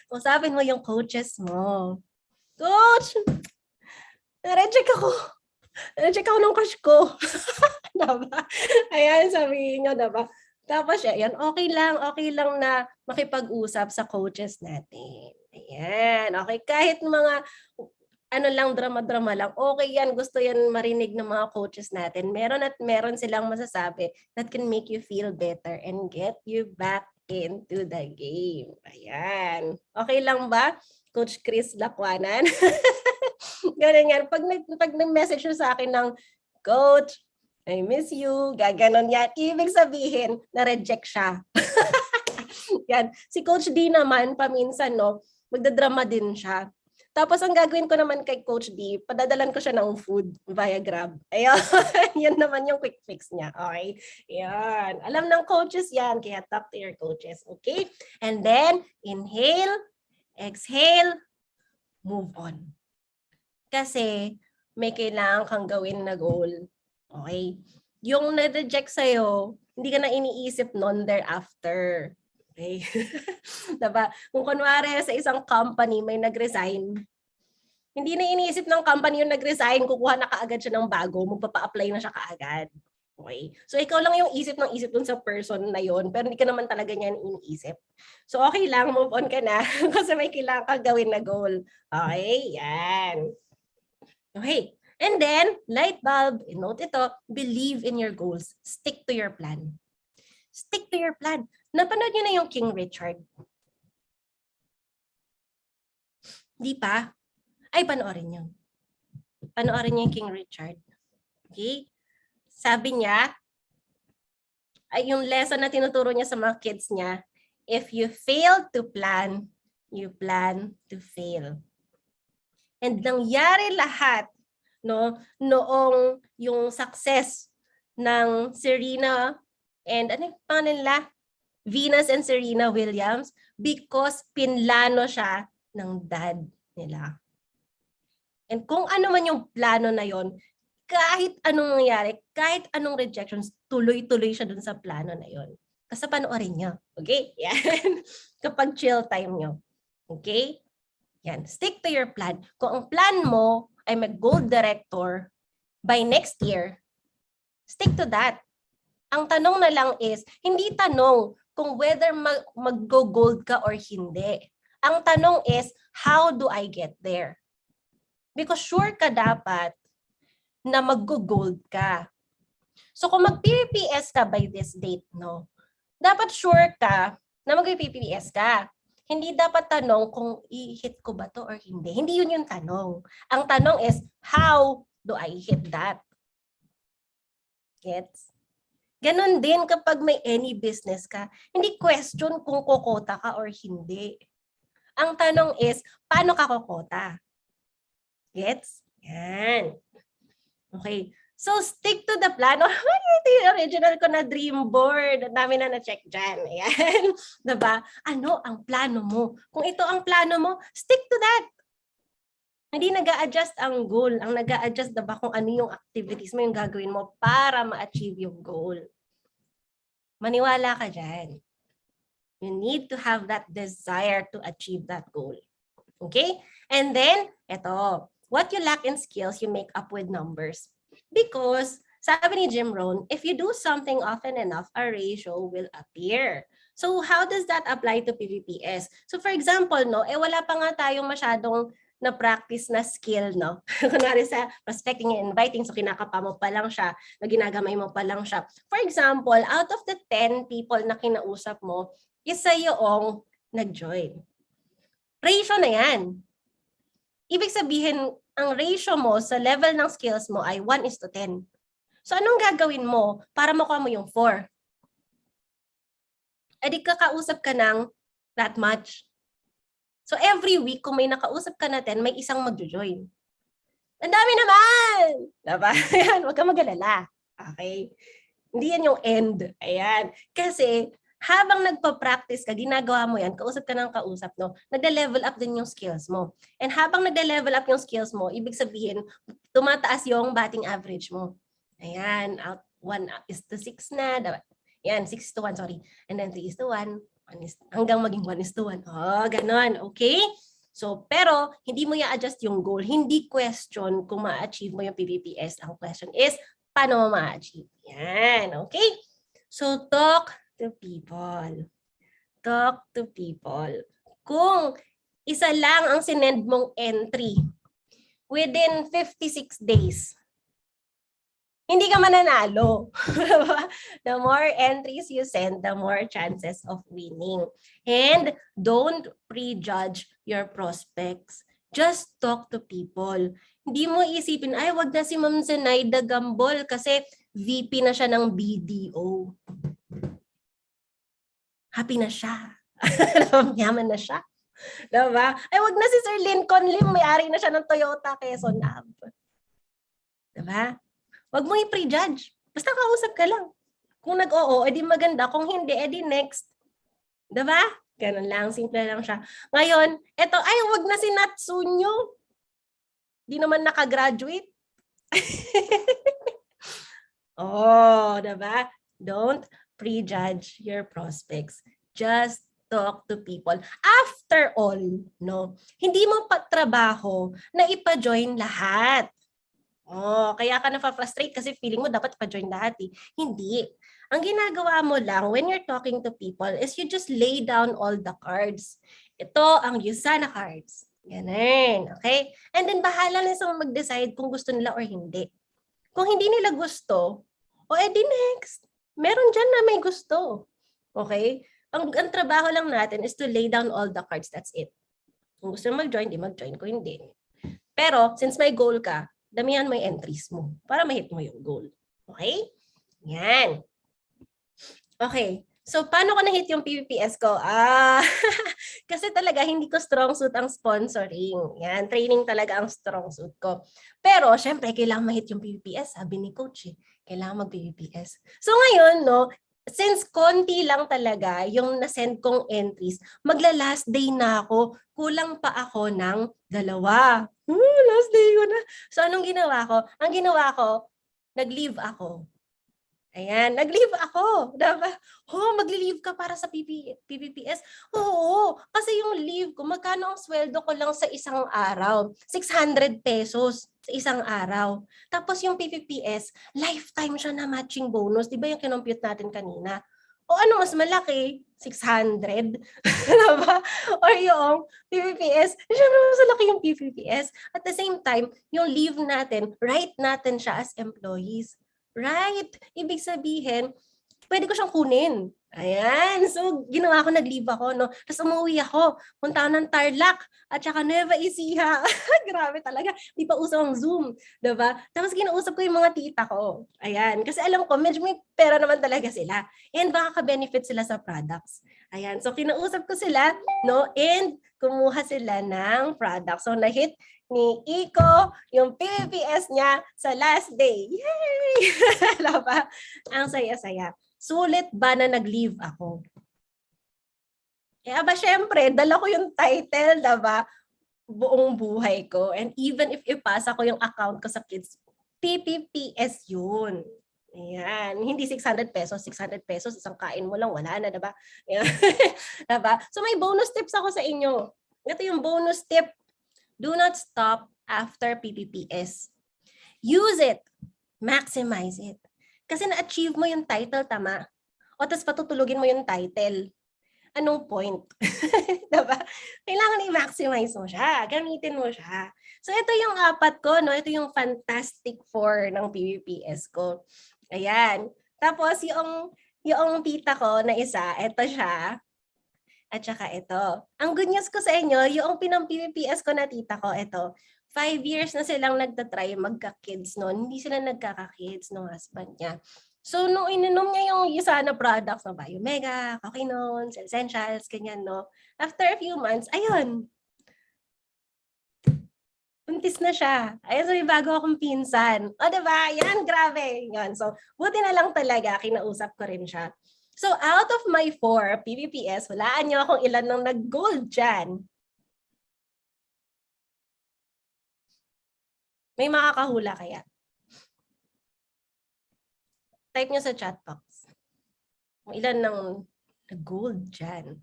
Usapin mo yung coaches mo. Coach! Na-reject ako. Na-reject ako ng crush ko. Diba? Ayan, sabihin nyo, diba? Tapos siya, yan, okay lang na makipag-usap sa coaches natin. Ayan, okay. Kahit mga ano lang, drama-drama lang, okay yan. Gusto yan marinig ng mga coaches natin. Meron at meron silang masasabi that can make you feel better and get you back into the game. Ayan. Okay lang ba, Coach Chris Lakwanan? Ganun yan. Pag nag-message siya sa akin ng, Coach, I miss you, gaganon yan. Ibig sabihin, na-reject siya. Yan. Si Coach D naman, paminsan, no, magdadrama din siya. Tapos ang gagawin ko naman kay Coach D, padadalan ko siya ng food via Grab. Ayun, yan naman yung quick fix niya. Okay? Yan. Alam ng coaches yan, kaya talk to your coaches. Okay? And then, inhale, exhale, move on. Kasi may kailangan kang gawin na goal. Okay? Yung na-reject sa'yo, hindi ka na iniisip nun thereafter. Okay? Diba? Kung kunwari sa isang company may nag-resign, hindi na iniisip ng company yung nag-resign, kukuha na kaagad siya ng bago, magpapa-apply na siya kaagad. Okay? So ikaw lang yung isip dun sa person na yon, pero hindi ka naman talaga niyan iniisip. So okay lang, move on ka na kasi may kailangan kang gawin na goal. Okay? Yan. Okay. And then, light bulb, note ito, believe in your goals. Stick to your plan. Stick to your plan. Napanood niyo na yung King Richard? Di pa? Ay, panoorin niyo. Panoorin niyo yung King Richard. Okay? Sabi niya, ay yung lesson na tinuturo niya sa mga kids niya, if you fail to plan, you plan to fail. And nangyari lahat, no, noong yung success ng Serena and ano yung pangalan nila? Venus and Serena Williams because pinlano siya ng dad nila. And kung ano man yung plano na yon, kahit anong nangyari, kahit anong rejections, tuloy-tuloy siya dun sa plano na yon. Kasi panoorin nyo. Okay? Yan. Kapag chill time nyo. Okay? Yan. Stick to your plan. Kung ang plan mo ay mag-gold director by next year, stick to that. Ang tanong na lang is, hindi tanong kung whether mag-go-gold ka or hindi. Ang tanong is, how do I get there? Because sure ka dapat na mag-gold ka. So kung mag-PPS ka by this date, no, dapat sure ka na mag-PPS ka. Hindi dapat tanong kung i-hit ko ba to or hindi. Hindi yun yung tanong. Ang tanong is, how do I hit that? Gets? Ganon din kapag may any business ka. Hindi question kung kokota ka or hindi. Ang tanong is, paano ka kokota? Gets? Yan. Okay. So, stick to the plan. Ito yung original ko na dream board. Ang dami na na-check dyan. Ayan. Diba? Ano ang plano mo? Kung ito ang plano mo, stick to that. Hindi nag-a-adjust ang goal. Ang nag-a-adjust diba kung ano yung activities mo, yung gagawin mo para ma-achieve yung goal. Maniwala ka dyan. You need to have that desire to achieve that goal. Okay? And then, ito. What you lack in skills, you make up with numbers. Because, sabi ni Jim Rohn, if you do something often enough, a ratio will appear. So, how does that apply to PVPS? So, for example, no, wala pa nga tayong masyadong na-practice na skill, no? Kunwari sa prospecting and inviting, so kinakapa mo pa lang siya, na ginagamay mo pa lang siya. For example, out of the 10 people na kinausap mo, isa yung nag-join. Ratio na yan. Ibig sabihin, ang ratio mo sa level ng skills mo ay 1:10. So anong gagawin mo para makuha mo yung 4? Edi kakausap ka ng that much. So every week, kung may nakausap ka na 10, may isang magjo-join. Ang dami naman! Diba? Ayan, huwag ka mag-alala. Okay? Hindi yan yung end. Ayan. Kasi habang nagpa-practice ka, ginagawa mo yan, kausap ka ng kausap, no? Nagde-level up din yung skills mo. And habang nagde-level up yung skills mo, ibig sabihin, tumataas yung batting average mo. Ayan, out 1:6 na. Ayan, 6:1, sorry. And then 3:1, hanggang maging 1:1. Oh, ganon. Okay? So, pero, hindi mo i-adjust yung goal. Hindi question kung ma-achieve mo yung PVPS. Ang question is, paano mo ma-achieve? Yan. Okay? So, talk to people. Talk to people. Kung isa lang ang sinend mong entry within 56 days, hindi ka mananalo. The more entries you send, the more chances of winning. And don't prejudge your prospects. Just talk to people. Hindi mo isipin, ay, wag na si Ma'am Zenaida Gambol kasi VP na siya ng BDO. Happy na siya. Yaman na siya. Diba? Ay, wag na si Sir Lincoln Lim, may-ari na siya ng Toyota Quezon Ave. Diba? Wag mo i-prejudge. Basta kausap ka lang. Kung nag-oo, edi maganda. Kung hindi, edi next. Diba? Ganun lang. Simple lang siya. Ngayon, eto, ay, wag na si Natsunyo. Di naman nakagraduate. Oh, diba? Don't prejudge your prospects. Just talk to people. After all, no, hindi mo pa trabaho na ipa-join lahat. Oh, kaya ka na-frustrate kasi feeling mo dapat ipa-join lahat eh. Hindi. Ang ginagawa mo lang when you're talking to people is you just lay down all the cards. Ito ang Usana cards. Ganun. Okay? And then bahala na silang mag-decide kung gusto nila or hindi. Kung hindi nila gusto, o edi next. Meron dyan na may gusto. Okay? Ang trabaho lang natin is to lay down all the cards. That's it. Kung gusto mag-join, di mag-join. Kung hindi. Pero, since may goal ka, damihan mo yung entries mo para ma-hit mo yung goal. Okay? Yan. Okay. So, paano ko na-hit yung PPPS ko? Kasi talaga, hindi ko strong suit ang sponsoring. Yan. Training talaga ang strong suit ko. Pero, syempre, kailangan ma-hit yung PPPS. Sabi ni coach eh. Kailangan mag-PPPS. So, ngayon, no, since konti lang talaga yung na-send kong entries, magla-last day na ako. Kulang pa ako ng 2. Last day ko na. So, anong ginawa ko? Ang ginawa ko, nag-leave ako. Ayan, nag-leave ako. Diba? Oh, magli-leave ka para sa PPPS? Oo, kasi yung leave ko, magkano ang sweldo ko lang sa isang araw? 600 pesos sa isang araw. Tapos yung PPPS, lifetime siya na matching bonus. Di ba yung kinompute natin kanina? O ano mas malaki? 600? Diba? Or yung PPPS, syempre mas malaki yung PPPS. At the same time, yung leave natin, write natin siya as employees. Right? Ibig sabihin, pwede ko siyang kunin. Ayan. So, ginawa ko, nag-leave ako, no? Tapos umuwi ako. Punta ako ng Tarlac at saka Nueva Ecija. Grabe talaga. Di pa uso ang Zoom. Diba? Tapos kinausap ko yung mga tita ko. Ayan. Kasi alam ko, medyo may pera naman talaga sila. And baka ka-benefit sila sa products. Ayan. So, kinausap ko sila, no? And kumuha sila ng products. So, na-hit ni Iko yung PPPS niya sa last day. Yay! Diba? Ang saya-saya. Sulit ba na nag-leave ako? Aba, syempre, dala ko yung title, diba? Buong buhay ko. And even if ipasa ko yung account ko sa kids, PPPS yun. Ayan. Hindi 600 pesos. 600 pesos, isang kain mo lang, wala na, diba? Diba? So may bonus tips ako sa inyo. Ito yung bonus tip. Do not stop after PPPS. Use it. Maximize it. Kasi na-achieve mo yung title, tama? O tapos patutulugin mo yung title. Anong point? Diba? Kailangan i-maximize mo siya. Gamitin mo siya. So ito yung 4 ko, no? Ito yung Fantastic 4 ng PPPS ko. Ayan. Tapos yung tita ko na isa, ito siya. At saka ito. Ang good news ko sa inyo, yung pinang-PPPS ko na tita ko, ito. 5 years na silang nagtatry magka-kids noon. Hindi sila nagkaka-kids ng husband niya. So, nung ininom niya yung Usana products, no, Biomega, Coquinones, Essentials, ganyan, no? After a few months, ayun. Buntis na siya. Ayun, so may bago akong pinsan. O, diba? Yan, grabe. Yan. So, buti na lang talaga, kinausap ko rin siya. So, out of my 4 PPPS, walaan niyo akong ilan nang nag-gold dyan. May makakahula kaya? Type niyo sa chat box. Kung ilan nang nag-gold dyan.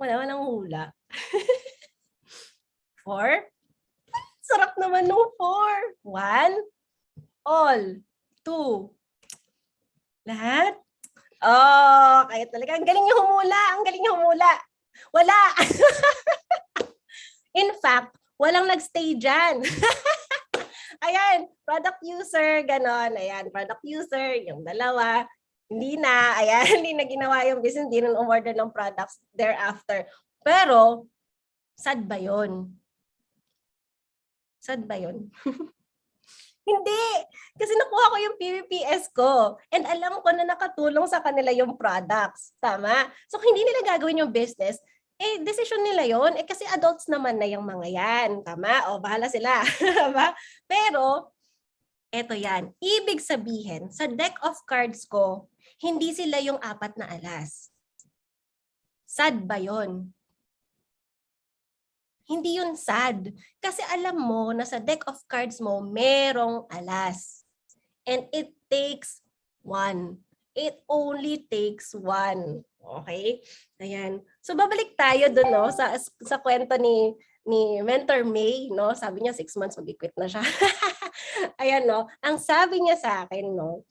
Walang hula. 4? Sarap naman ng 4. 1. All. 2. Lahat? Oh, kaya talaga. Ang galing niyo humula. Ang galing niyo humula. Wala. In fact, walang nagstay dyan. Ayan, product user, ganon. Ayan, product user, yung dalawa. Hindi na, ayan, hindi na ginawa yung business, hindi na umorder ng products thereafter. Pero, sad ba yun? Sad ba yun? Hindi. Kasi nakuha ko yung PVPS ko. And alam ko na nakatulong sa kanila yung products. Tama? So, hindi nila gagawin yung business. Eh, decision nila yon. Eh, kasi adults naman na yung mga yan. Tama? O, bahala sila. Tama? Pero, eto yan. Ibig sabihin, sa deck of cards ko, hindi sila yung 4 na alas. Sad ba yon? Hindi yun sad. Kasi alam mo na sa deck of cards mo, merong alas. And it takes 1. It only takes 1. Okay? Ayan. So babalik tayo dun, no, sa kwento ni Mentor May, no? Sabi niya 6 months mag-quit na siya. Ayan, no? Ang sabi niya sa akin, no,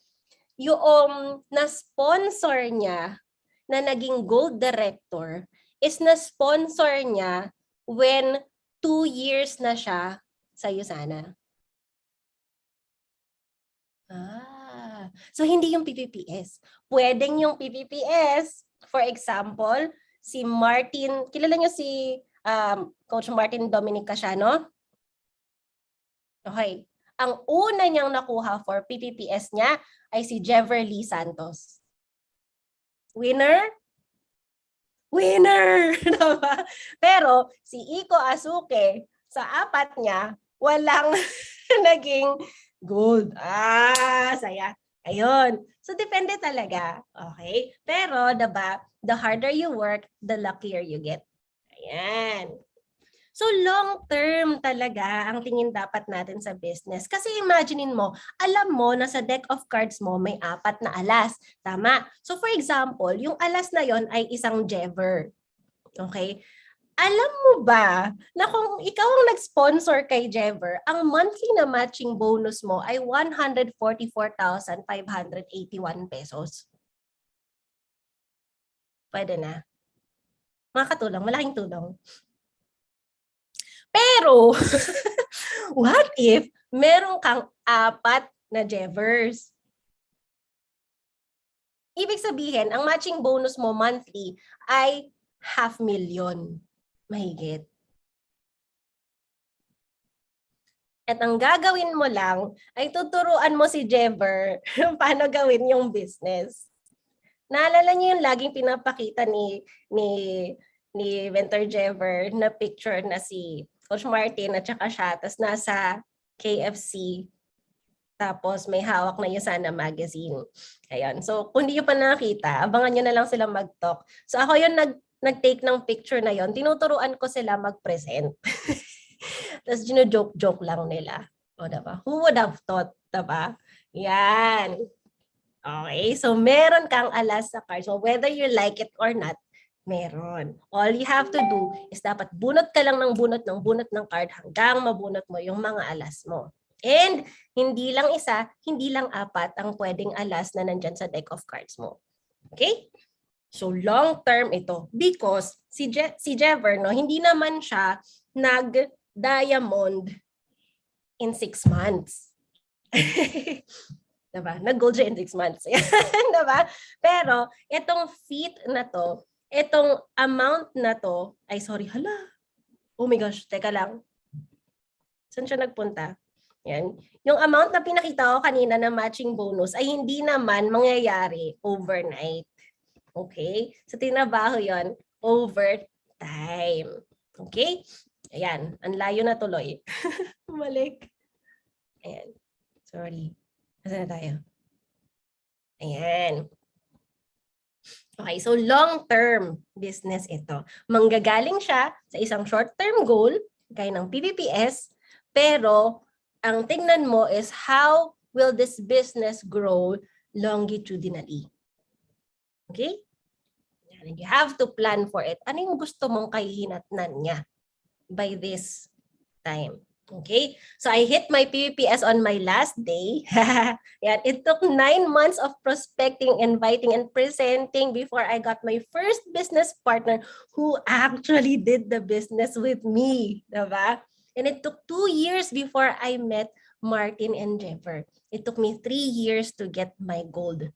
yung na-sponsor niya na naging gold director is na-sponsor niya when 2 years na siya sa USANA. So hindi yung PPPS. Pwedeng yung PPPS, for example, si Martin, kilala niyo si Coach Martin Dominic Casiano? Okay. Ang una niyang nakuha for PPPS niya ay si Jeverly Santos. Winner? Winner! Diba? Pero si Iko Asuke, sa 4 niya, walang naging gold. Saya. Ayun. So, depende talaga. Okay? Pero, diba, the harder you work, the luckier you get. Ayan. So, long term talaga ang tingin dapat natin sa business. Kasi imaginein mo, alam mo na sa deck of cards mo may 4 na alas. Tama? So, for example, yung alas na yon ay isang Jever. Okay? Alam mo ba na kung ikaw ang nag-sponsor kay Jever, ang monthly na matching bonus mo ay 144,581 pesos? Pwede na. Makakatulong, malaking tulong. Pero, what if meron kang 4 na Jevers? Ibig sabihin, ang matching bonus mo monthly ay 500,000 mahigit. At ang gagawin mo lang ay tuturuan mo si Jever paano gawin yung business. Naalala niyo yung laging pinapakita ni Mentor Jever na picture na si Coach Martin at saka siya, tapos nasa KFC, tapos may hawak na USANA magazine. Ayan. So, kung hindi nyo pa nakita, abangan nyo na lang sila mag-talk. So, ako yung nag-take ng picture na yon, tinuturuan ko sila mag-present. Tapos, joke lang nila. O, diba? Who would have thought, diba? Yan. Okay. So, meron kang alas sa card. So, whether you like it or not, meron. All you have to do is dapat bunot ka lang ng bunot ng card hanggang mabunot mo yung mga alas mo. And hindi lang isa, hindi lang 4 ang pwedeng alas na nandyan sa deck of cards mo. Okay? So long term ito because si Jever, no, hindi naman siya nag-diamond in 6 months. Diba? Nag-gold siya in 6 months. Diba? Pero itong feat na to, itong amount na to, ay sorry, hala. Oh my gosh, teka lang. Saan siya nagpunta? Yan. Yung amount na pinakita ko kanina na matching bonus ay hindi naman mangyayari overnight. Okay? So tinabaho yon over time. Okay? Ayan. Ang layo na tuloy. Balik. Ayan. Sorry. Nasaan na tayo? Ayan. Okay, so long-term business ito. Manggagaling siya sa isang short-term goal, gaya ng PPPS, pero ang tingnan mo is how will this business grow longitudinally. Okay? And you have to plan for it. Ano yung gusto mong kahihinatnan niya by this time? Okay, so I hit my PPPS on my last day. Yan, it took 9 months of prospecting, inviting, and presenting before I got my first business partner who actually did the business with me. Diba? And it took 2 years before I met Martin and Jeffer. It took me 3 years to get my gold.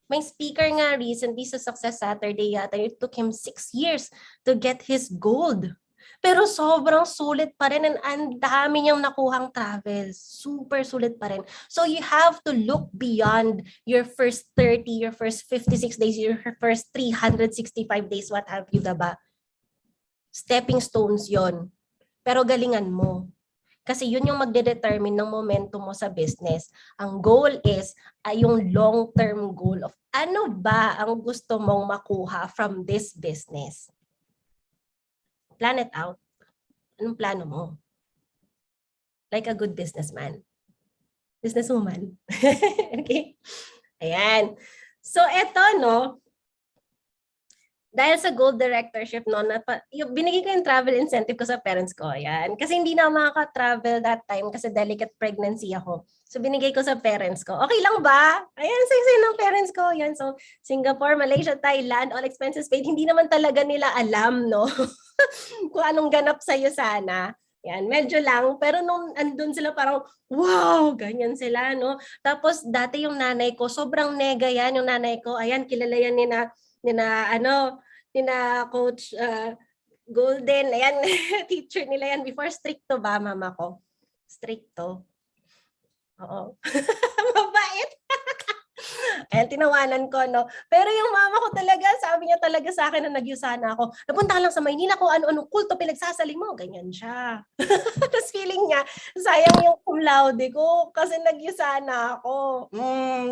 May speaker nga recently sa Success Saturday yata, it took him 6 years to get his gold. Pero sobrang sulit pa rin and ang dami niyang nakuhang travels. Super sulit pa rin. So you have to look beyond your first 30, your first 56 days, your first 365 days, what have you, diba? Stepping stones yon. Pero galingan mo. Kasi yun yung magde-determine ng momentum mo sa business. Ang goal is yung long-term goal of ano ba ang gusto mong makuha from this business. Plan it out. Anong plano mo? Like a good businessman. Businesswoman. Okay? Ayan. So, eto, no? Dahil sa gold directorship, no, binigay ko yung travel incentive ko sa parents ko. Ayan. Kasi hindi na makaka-travel that time kasi delicate pregnancy ako. So, binigay ko sa parents ko. Okay lang ba? Ayan, say ng parents ko. Ayan. So, Singapore, Malaysia, Thailand, all expenses paid. Hindi naman talaga nila alam, no? Kung anong ganap sa'yo sana. Yan, medyo lang. Pero nung andun sila parang, wow, ganyan sila, no? Tapos dati yung nanay ko, sobrang nega yan yung nanay ko. Ayan, kilala yan ni na Coach Golden. Ayan, teacher nila yan. Before, stricto ba, mama ko? Stricto. Oo. Mabait. Ayan, tinawanan ko, no? Pero yung mama ko talaga, sabi niya talaga sa akin na nagyusana ako. Napunta ka lang sa Maynila kung ano-anong kulto pinagsasaling mo. Ganyan siya. Tapos feeling niya, sayang yung cum laude ko kasi nagyusana ako.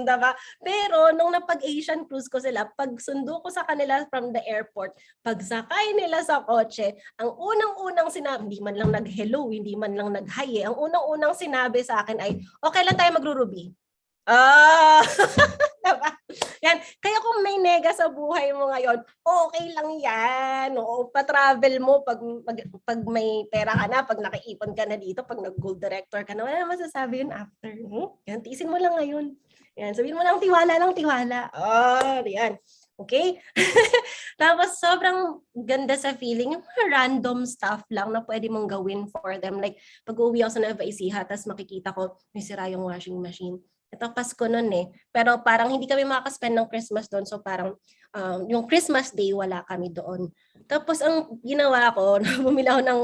Diba? Pero nung napag-Asian cruise ko sila, pag sundo ko sa kanila from the airport, pagsakay nila sa kotse, ang unang-unang sinabi, hindi man lang nag-hello, hindi man lang nag-hi, ang unang-unang sinabi sa akin ay, okay lang tayo magruruby. Diba? Yan. Kaya kung may nega sa buhay mo ngayon, okay lang yan. Oo, pa-travel mo pag may pera ka na, pag nakaipon ka na dito, pag nag-gold director ka na, wala masasabi yun after. Yan, tiisin mo lang ngayon. Yan, sabihin mo lang tiwala. Yan. Okay? Tapos sobrang ganda sa feeling, yung mga random stuff lang na pwede mong gawin for them. Like, pag uwi ako sa Nueva Ecija, tapos makikita ko, may sira yung washing machine. Ito, Pasko nun eh. Pero parang hindi kami makakaspend ng Christmas doon. So parang yung Christmas Day, wala kami doon. Tapos ang ginawa ko, bumili ako ng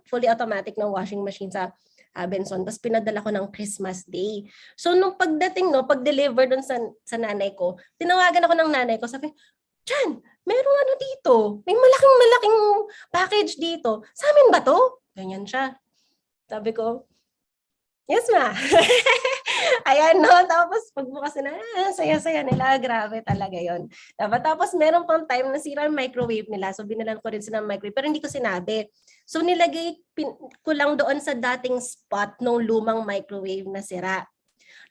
fully automatic ng washing machine sa Benson. Tapos pinadala ko ng Christmas Day. So nung pagdating, no, pag-deliver doon sa nanay ko, tinawagan ako ng nanay ko. Sabi, Jan, merong ano dito. May malaking package dito. Sa amin ba to? Ganyan siya. Sabi ko, yes ma. Ayan, no? Tapos pagbukas na, saya-saya nila. Grabe talaga yon. Tapos meron pang time na sira yung microwave nila. So binalan ko rin sila ng microwave. Pero hindi ko sinabi. So nilagay ko lang doon sa dating spot ng lumang microwave na sira.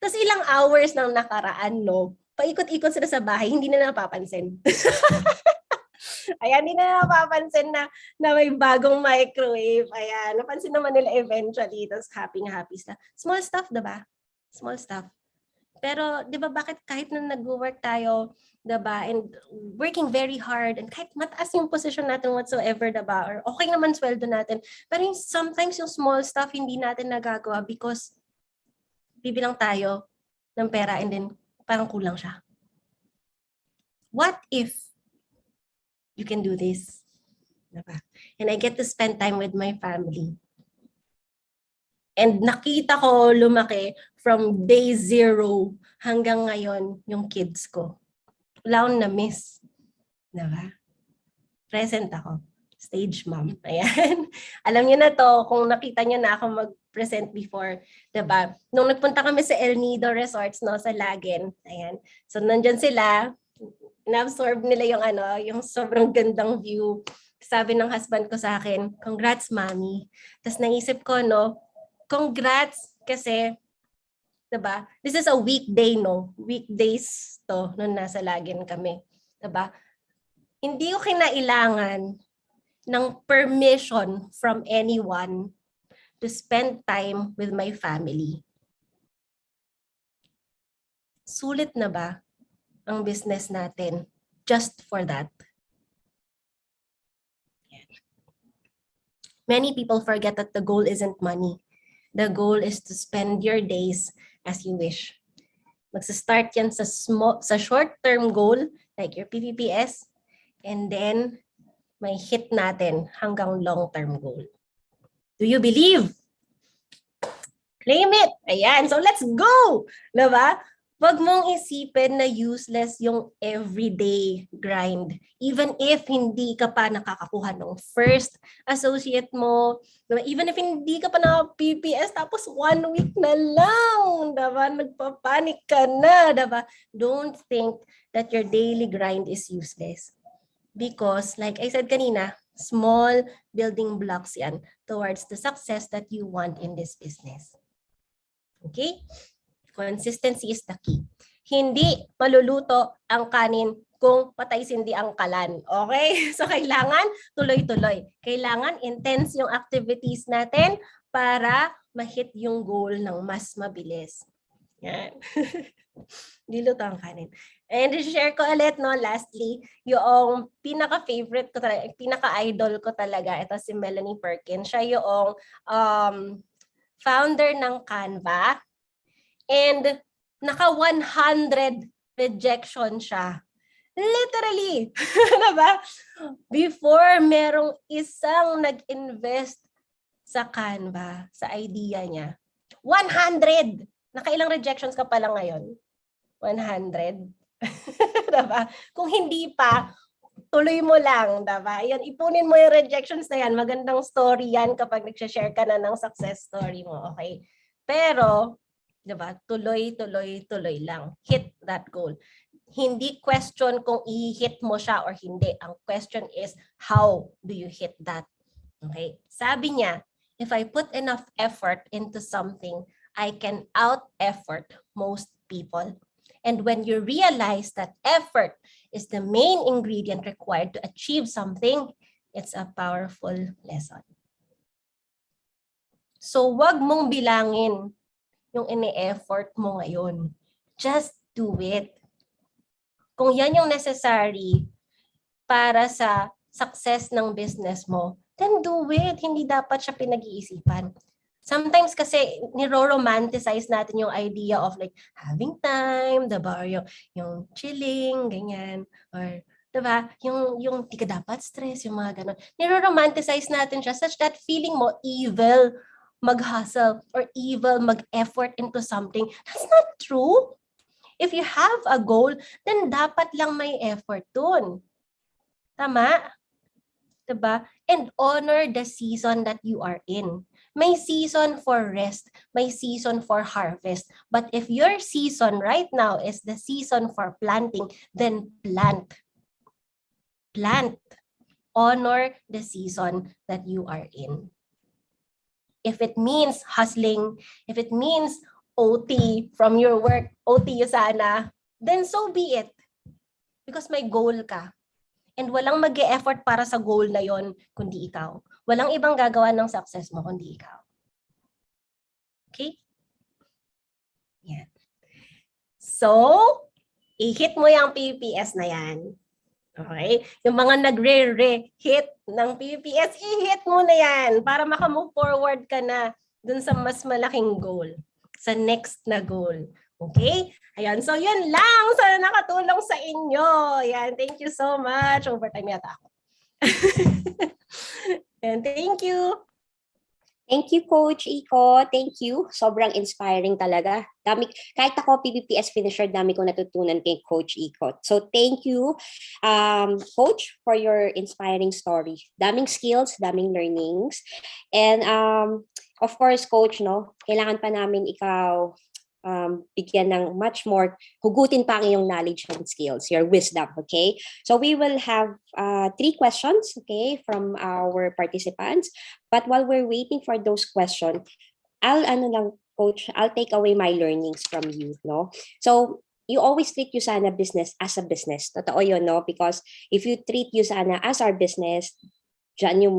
Tapos ilang hours nang nakaraan, no? Paikot-ikot sila sa bahay, hindi na napapansin. Ayan, hindi na napapansin na may bagong microwave. Ayan, napansin naman nila eventually. Tapos happy sila. Small stuff, diba? Small stuff. Pero, di ba, bakit kahit na nag-work tayo, diba, and working very hard, and kahit mataas yung position natin whatsoever, diba, or okay naman sweldo natin, pero sometimes yung small stuff hindi natin nagagawa because bibilang tayo ng pera and then parang kulang siya. What if you can do this? Diba? And I get to spend time with my family. And nakita ko lumaki from day 0 hanggang ngayon yung kids ko. Wala akong na-miss. Diba? Present ako. Stage mom. Ayan. Alam niyo na to, kung nakita niyo na ako mag-present before. Diba? Nung nagpunta kami sa El Nido Resorts, no, sa Lagen. Ayan. So, nandyan sila. Na-absorb nila yung sobrang gandang view. Sabi ng husband ko sa akin, congrats, mommy. Tapos naisip ko, no, congrats kasi, diba? This is a weekday, no? Weekdays to, nung nasa Lagen kami. Diba? Hindi ko kinailangan ng permission from anyone to spend time with my family. Sulit na ba ang business natin just for that? Many people forget that the goal isn't money. The goal is to spend your days as you wish. Magsa-start yan sa short-term goal, like your PPPS, and then may hit natin hanggang long-term goal. Do you believe? Claim it! Ayan, so let's go! Diba? Wag mong isipin na useless yung everyday grind. Even if hindi ka pa nakakakuha ng first associate mo, diba? Even if hindi ka pa na-PPS, tapos 1 week na lang, diba? Nagpapanik ka na, diba? Don't think that your daily grind is useless. Because, like I said kanina, small building blocks yan towards the success that you want in this business. Okay? Consistency is the key. Hindi maluluto ang kanin kung patay sindi ang kalan. Okay? So, kailangan tuloy-tuloy. Kailangan intense yung activities natin para ma-hit yung goal ng mas mabilis. Yan. Diluto ang kanin. And share ko ulit, no, lastly, yung pinaka-favorite ko talaga, pinaka-idol ko talaga, ito si Melanie Perkins. Siya yung founder ng Canva. And naka 100 rejection siya. Literally. Diba? Before merong isang nag-invest sa Canva, sa idea niya. 100! Nakailang rejections ka pa lang ngayon? 100? Diba? Kung hindi pa, tuloy mo lang. Diba? Yan, ipunin mo yung rejections na yan. Magandang story yan kapag nagsashare ka na ng success story mo. Okay? Pero, diba? Tuloy lang. Hit that goal. Hindi question kung i-hit mo siya or hindi. Ang question is, how do you hit that? Okay? Sabi niya, if I put enough effort into something, I can out-effort most people. And when you realize that effort is the main ingredient required to achieve something, it's a powerful lesson. So, wag mong bilangin yung ini-effort mo ngayon. Just do it. Kung yan yung necessary para sa success ng business mo, then do it. Hindi dapat siya pinag-iisipan. Sometimes kasi niro-romanticize natin yung idea of like having time, diba? Or yung chilling, ganyan. Or diba? Yung di ka dapat stress, yung mga ganon. Niro-romanticize natin siya such that feeling mo evil mag-hustle or evil mag-effort into something. That's not true. If you have a goal, then dapat lang may effort dun. Tama? Diba? And honor the season that you are in. May season for rest, may season for harvest. But if your season right now is the season for planting, then plant. Plant. Honor the season that you are in. If it means hustling, if it means OT from your work, OT yung sana, then so be it. Because may goal ka. And walang mag-e-effort para sa goal na yon kundi ikaw. Walang ibang gagawa ng success mo kundi ikaw. Okay? Yan. So, i-hit mo yung PPS na yan. Okay? Yung mga nagre-hit ng PPS, i-hit mo na yan para makamove forward ka na dun sa mas malaking goal. Sa next na goal. Okay? Ayan. So, yun lang. Sana nakatulong sa inyo. Ayan. Thank you so much. Overtime yata ako. And thank you. Thank you, Coach Iko. Thank you. Sobrang inspiring talaga. Kahit ako, PPPS finisher, dami kong natutunan kay Coach Iko. So, thank you, Coach, for your inspiring story. Daming skills, daming learnings. And, of course, Coach, no, kailangan pa namin ikaw bigyan ng much more, hugutin pa ang iyong knowledge and skills, your wisdom, okay? So we will have 3 questions, okay, from our participants. But while we're waiting for those questions, Coach, I'll take away my learnings from you, no? So you always treat Usana business as a business. Totoo yun, no? Because if you treat Usana as our business, Diyan yung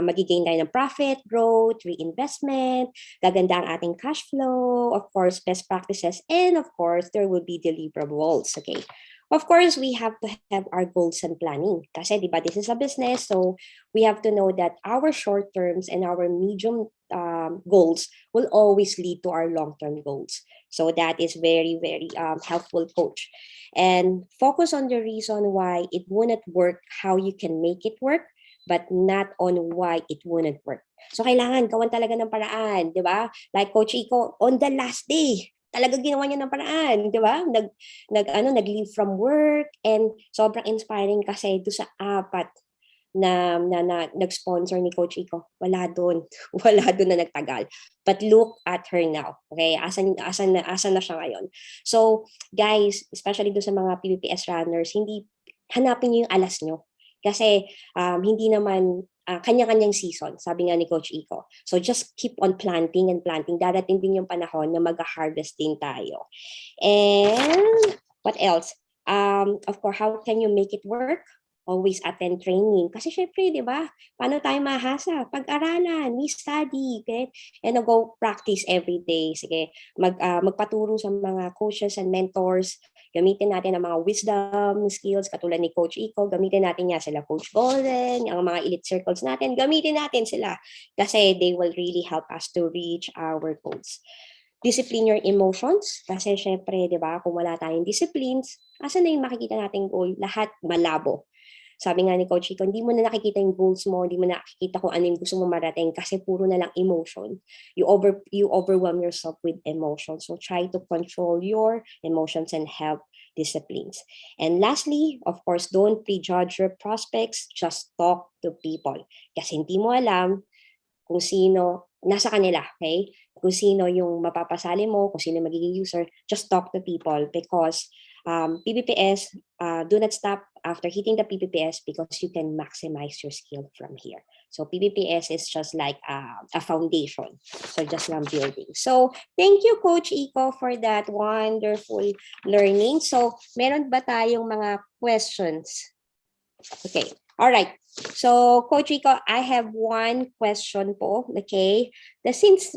magigain tayo ng profit, growth, reinvestment, gaganda ang ating cash flow, of course, best practices, and of course, there will be deliverables, okay? Of course, we have to have our goals and planning. Kasi, di ba, this is a business, so we have to know that our short terms and our medium goals will always lead to our long-term goals. So that is very, very helpful, coach. And focus on the reason why it wouldn't work, how you can make it work, but not on why it wouldn't work. So kailangan gawan talaga ng paraan, di ba? Like Coach Iko, on the last day, talaga ginawa niya ng paraan, di ba? Nag-leave from work, and sobrang inspiring kasi do sa apat na nag-sponsor ni Coach Iko. Wala doon. Wala doon na nagtagal. But look at her now. Okay? Asan na siya ngayon. So, guys, especially doon sa mga PBPS runners, hindi hanapin niyo yung alas niyo. Kasi hindi naman kanya-kanyang season, sabi nga ni Coach Iko. So just keep on planting and planting. Darating din yung panahon na mag-harvest din tayo. And what else? Of course, how can you make it work? Always attend training. Kasi syempre, di ba? Paano tayo mahasa? Pag-aralan, we study, okay? And go practice every day. Sige, magpaturo sa mga coaches and mentors. Gamitin natin ang mga wisdom skills katulad ni Coach Iko. Gamitin natin niya sila Coach Golden, ang mga elite circles natin. Gamitin natin sila kasi they will really help us to reach our goals. Discipline your emotions kasi syempre, di ba, kung wala tayong disciplines, asan na yung makikita nating goal? Lahat malabo. Sabi nga ni Coach Iko, hindi mo na nakikita yung goals mo, hindi mo na nakikita kung ano yung gusto mo marating kasi puro na lang emotion. You overwhelm yourself with emotion. So try to control your emotions and have disciplines. And lastly, of course, don't prejudge your prospects. Just talk to people. Kasi hindi mo alam kung sino, nasa kanila, okay? Kung sino yung mapapasali mo, kung sino yung magiging user, just talk to people because PBPS, do not stop after hitting the PBPS because you can maximize your skill from here. So PBPS is just like a foundation. So just lang building. So thank you, Coach Iko, for that wonderful learning. So meron ba tayong mga questions? Okay. All right. So, Coach Rico, I have one question po. Okay. Since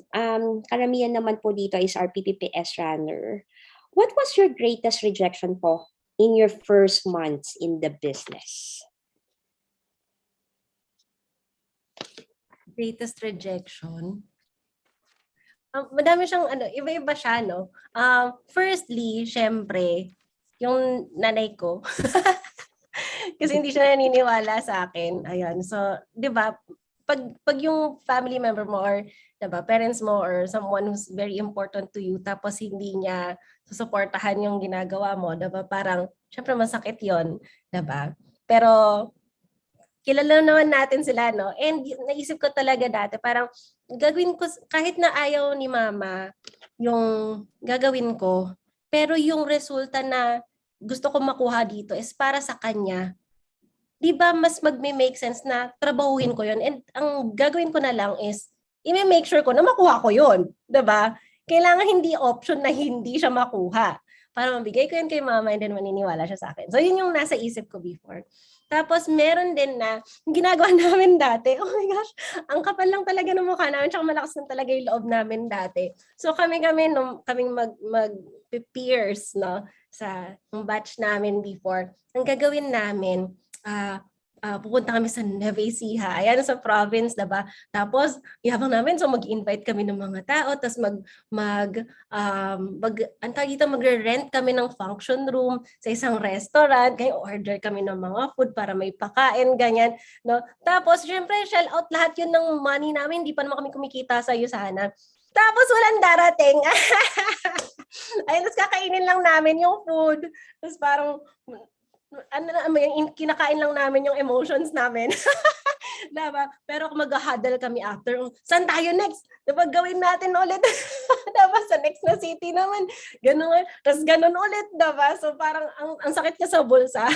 karamihan naman po dito is our PPPS runner, what was your greatest rejection po in your first months in the business? Greatest rejection? Madami siyang iba-iba siya, no? Firstly, syempre, yung nanay ko. Kasi hindi siya naniniwala sa akin. Ayan. So, 'di ba? Pag yung family member mo or 'di ba, parents mo or someone who's very important to you tapos hindi niya susuportahan yung ginagawa mo, 'di ba? Parang syempre masakit 'yon, 'di ba? Pero kilala naman natin sila, no? And naisip ko talaga dati, parang gagawin ko kahit na ayaw ni mama yung gagawin ko, pero yung resulta na gusto ko makuha dito is para sa kanya. 'Di ba mas magme-make sense na trabahuhin ko 'yon, and ang gagawin ko na lang is i-make sure ko na makuha ko 'yon, 'di ba? Kailangan hindi option na hindi siya makuha. Para mabigay ko 'yan kay mama and then maniniwala siya sa akin. So yun yung nasa isip ko before. Tapos meron din na ginagawa namin dati. Oh my gosh, ang kapal lang talaga ng mukha namin, tsaka malakas lang talaga yung loob namin dati. So kaming mag-peers, no, sa batch namin before. Ang gagawin namin, pupunta kami sa Nueva Ecija, ayan sa province, diba? Tapos, yabang namin, so mag-invite kami ng mga tao, tapos magre-rent kami ng function room sa isang restaurant, kaya order kami ng mga food para may pakain, ganyan. No? Tapos, syempre, shell out lahat yun ng money namin, hindi pa naman kami kumikita sa iyo sana. Tapos, walang darating. Ayun, tapos kakainin lang namin yung food. Tapos parang, kinakain lang namin yung emotions namin. Diba? Pero kung mag-huddle kami after, saan tayo next? Diba, gawin natin ulit. Diba, sa next na city naman. Ganun, tapos ganun ulit. Diba? So parang ang sakit niya sa bulsa.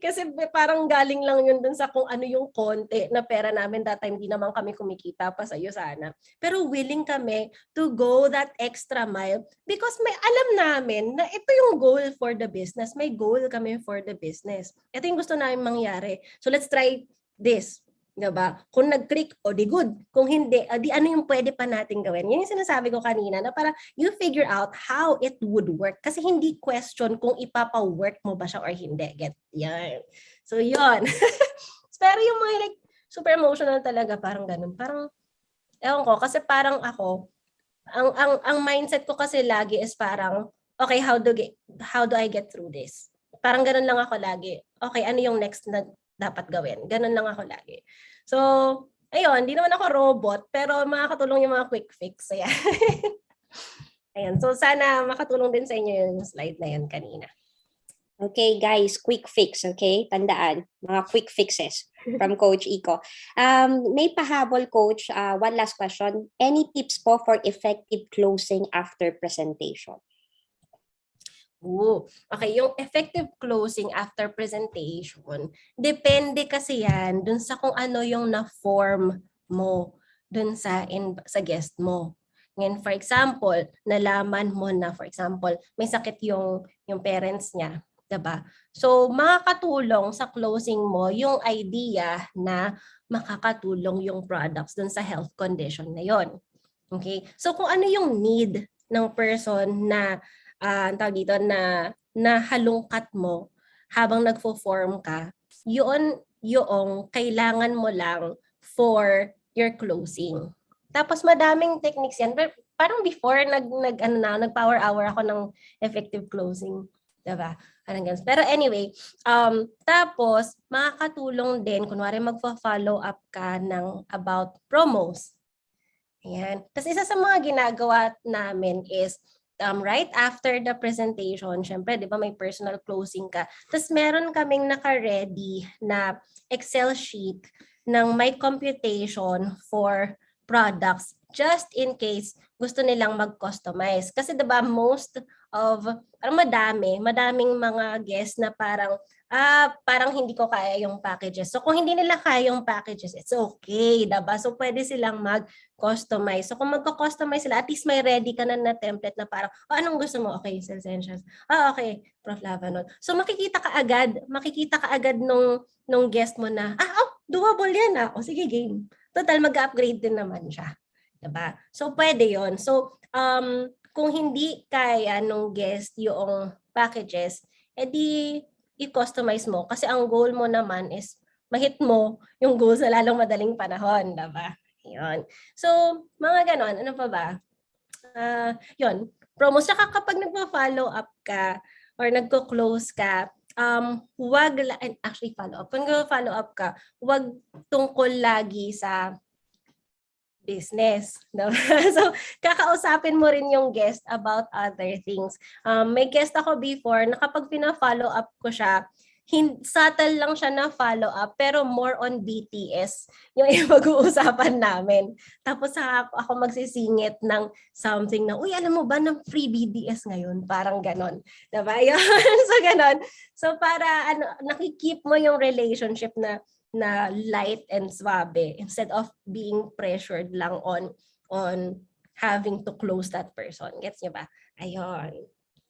Kasi parang galing lang yun dun sa kung ano yung konti na pera namin that time, hindi naman kami kumikita pa sa iyo sana. Pero willing kami to go that extra mile because may alam namin na ito yung goal for the business. May goal kami for the business. Ito yung gusto namin mangyari. So let's try this. Diba? Kung nag-click, o di good. Kung hindi, di ano yung pwede pa natin gawin. Yan yung sinasabi ko kanina na para you figure out how it would work. Kasi hindi question kung ipapa-work mo ba siya or hindi. Get yan. So, yun. Pero yung mga like, super emotional talaga, parang ganun. Parang, ewan ko, kasi parang ako, ang mindset ko kasi lagi is parang, okay, how do I get through this? Parang ganun lang ako lagi. Okay, ano yung next na dapat gawin? Ganun lang ako lagi. So, ayun, hindi naman ako robot, pero makakatulong yung mga quick fix. Ayan. Ayan. So, sana makatulong din sa inyo yung slide na yan kanina. Okay, guys, quick fix, okay? Tandaan, mga quick fixes from Coach Iko. May pahabol, Coach. One last question. Any tips po for effective closing after presentation? Okay, yung effective closing after presentation, depende kasi yan dun sa kung ano yung na-form mo dun sa guest mo. Ngayon, for example, nalaman mo na, for example, may sakit yung parents niya, diba? So, makakatulong sa closing mo yung idea na makakatulong yung products dun sa health condition na yon. Okay? So, kung ano yung need ng person na tawag dito na halungkat mo habang nagfo-form ka, yun yung kailangan mo lang for your closing. Tapos madaming techniques yan. Pero parang before nag-power hour ako ng effective closing, 'di ba? Pero anyway, tapos makakatulong din kunwari magfo-follow up ka ng about promos. Ayan. Tapos isa sa mga ginagawa namin is right after the presentation, syempre, di ba may personal closing ka. Tapos meron kaming naka-ready na Excel sheet ng may computation for products just in case gusto nilang mag-customize. Kasi diba most of, madaming mga guests na parang hindi ko kaya yung packages. So kung hindi nila kaya yung packages, it's okay, diba? So pwede silang mag-customize. So kung magko-customize sila, at least may ready ka na template na parang, anong gusto mo? Okay, essentials. Okay, Prof. Lavanol. So makikita ka agad nung guest mo na, doable yan . O sige, game. Total, mag-upgrade din naman siya. Diba? So pwede yon. So kung hindi kaya nung guest yung packages, edi i-customize mo. Kasi ang goal mo naman is ma-hit mo yung goal sa lalong madaling panahon. Diba? Yun. So, mga ganon. Ano pa ba? Yun. Promos. Saka kapag nagpa-follow up ka or nagko-close ka, follow up. Kung nagpa-follow up ka, wag tungkol lagi sa business. No? So, kakausapin mo rin yung guest about other things. May guest ako before na kapag pina-follow up ko siya, subtle lang siya na follow up pero more on BTS yung pag-uusapan namin. Tapos ako magsisingit ng something na, uy, alam mo ba ng free BTS ngayon? Parang ganon. Diba? Yun. So, ganon. So, para nakikip mo yung relationship na light and suabe instead of being pressured lang on having to close that person. Gets niyo ba? Ayun.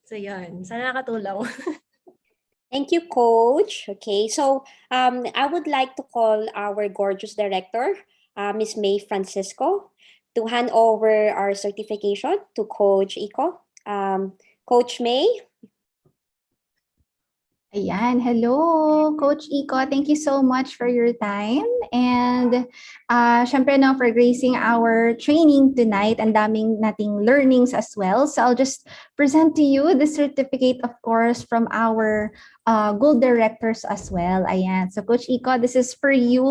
So, yun. Sana nakatulong. Thank you, Coach. Okay, so I would like to call our gorgeous director, Ms. May Francisco, to hand over our certification to Coach Iko. Coach May. Ayan, hello, Coach Iko. Thank you so much for your time. And syempre no, for gracing our training tonight, and daming nating learnings as well. So I'll just present to you the certificate, of course, from our gold directors as well. Ayan, so Coach Iko, this is for you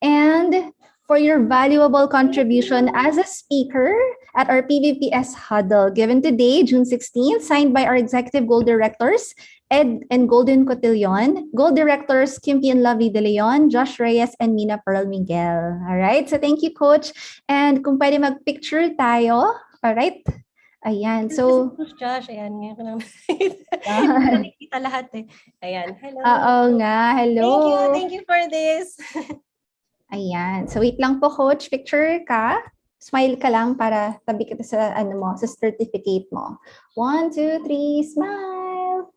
and for your valuable contribution as a speaker at our PVPS huddle given today, June 16th, signed by our executive gold directors, Ed and Golden Cotillon, Gold Directors Kimpi and Lovey De Leon, Josh Reyes, and Mina Pearl Miguel. All right, so thank you, Coach. And kung pwede mag-picture tayo, all right? Ayan, so... Josh, ayan. Ngayon ko lang nakikita lahat eh. Ayan, hello. Oo nga, hello. Thank you for this. Ayan, so wait lang po, Coach. Picture ka. Smile ka lang para tabi kita sa, sa certificate mo. 1, 2, 3, smile.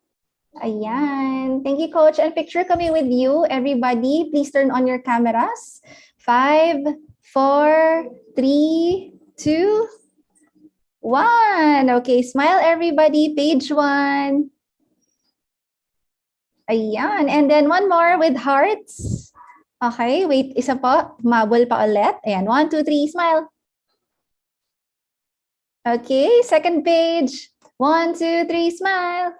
Ayan. Thank you, Coach. And picture kami with you. Everybody, please turn on your cameras. 5, 4, 3, 2, 1. Okay, smile everybody. Page 1. Ayan. And then one more with hearts. Okay, wait. Isa po. Mabol pa ulit. Ayan. 1, 2, 3. Smile. Okay, second page. 1, 2, 3. Smile.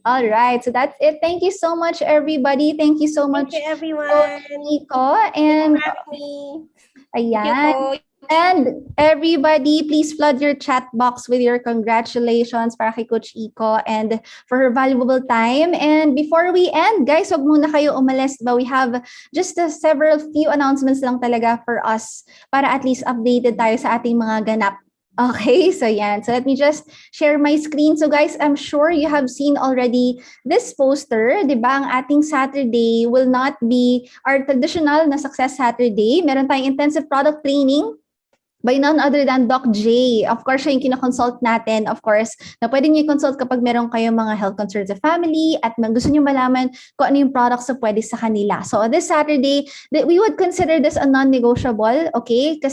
All right, so that's it. Thank you so much, everybody. Thank you so much, Thank you, everyone. Coach Nico. And Me. Thank you, ayan. Coach. And everybody, please flood your chat box with your congratulations para kay Coach Iko and for her valuable time. And before we end, guys, wag muna kayo umalis. But we have just several few announcements lang talaga for us para at least updated tayo sa ating mga ganap. Okay, so yan. So let me just share my screen. So guys, I'm sure you have seen already this poster, di ba? Ang ating Saturday will not be our traditional na Success Saturday. Meron tayong intensive product training by none other than Doc J. Of course, siya yung kinakonsult natin. Of course, na pwede niyo i-consult kapag meron kayong mga health concerns sa family at gusto niyo malaman kung ano yung products na pwede sa kanila. So this Saturday, we would consider this a non-negotiable, okay? Kasi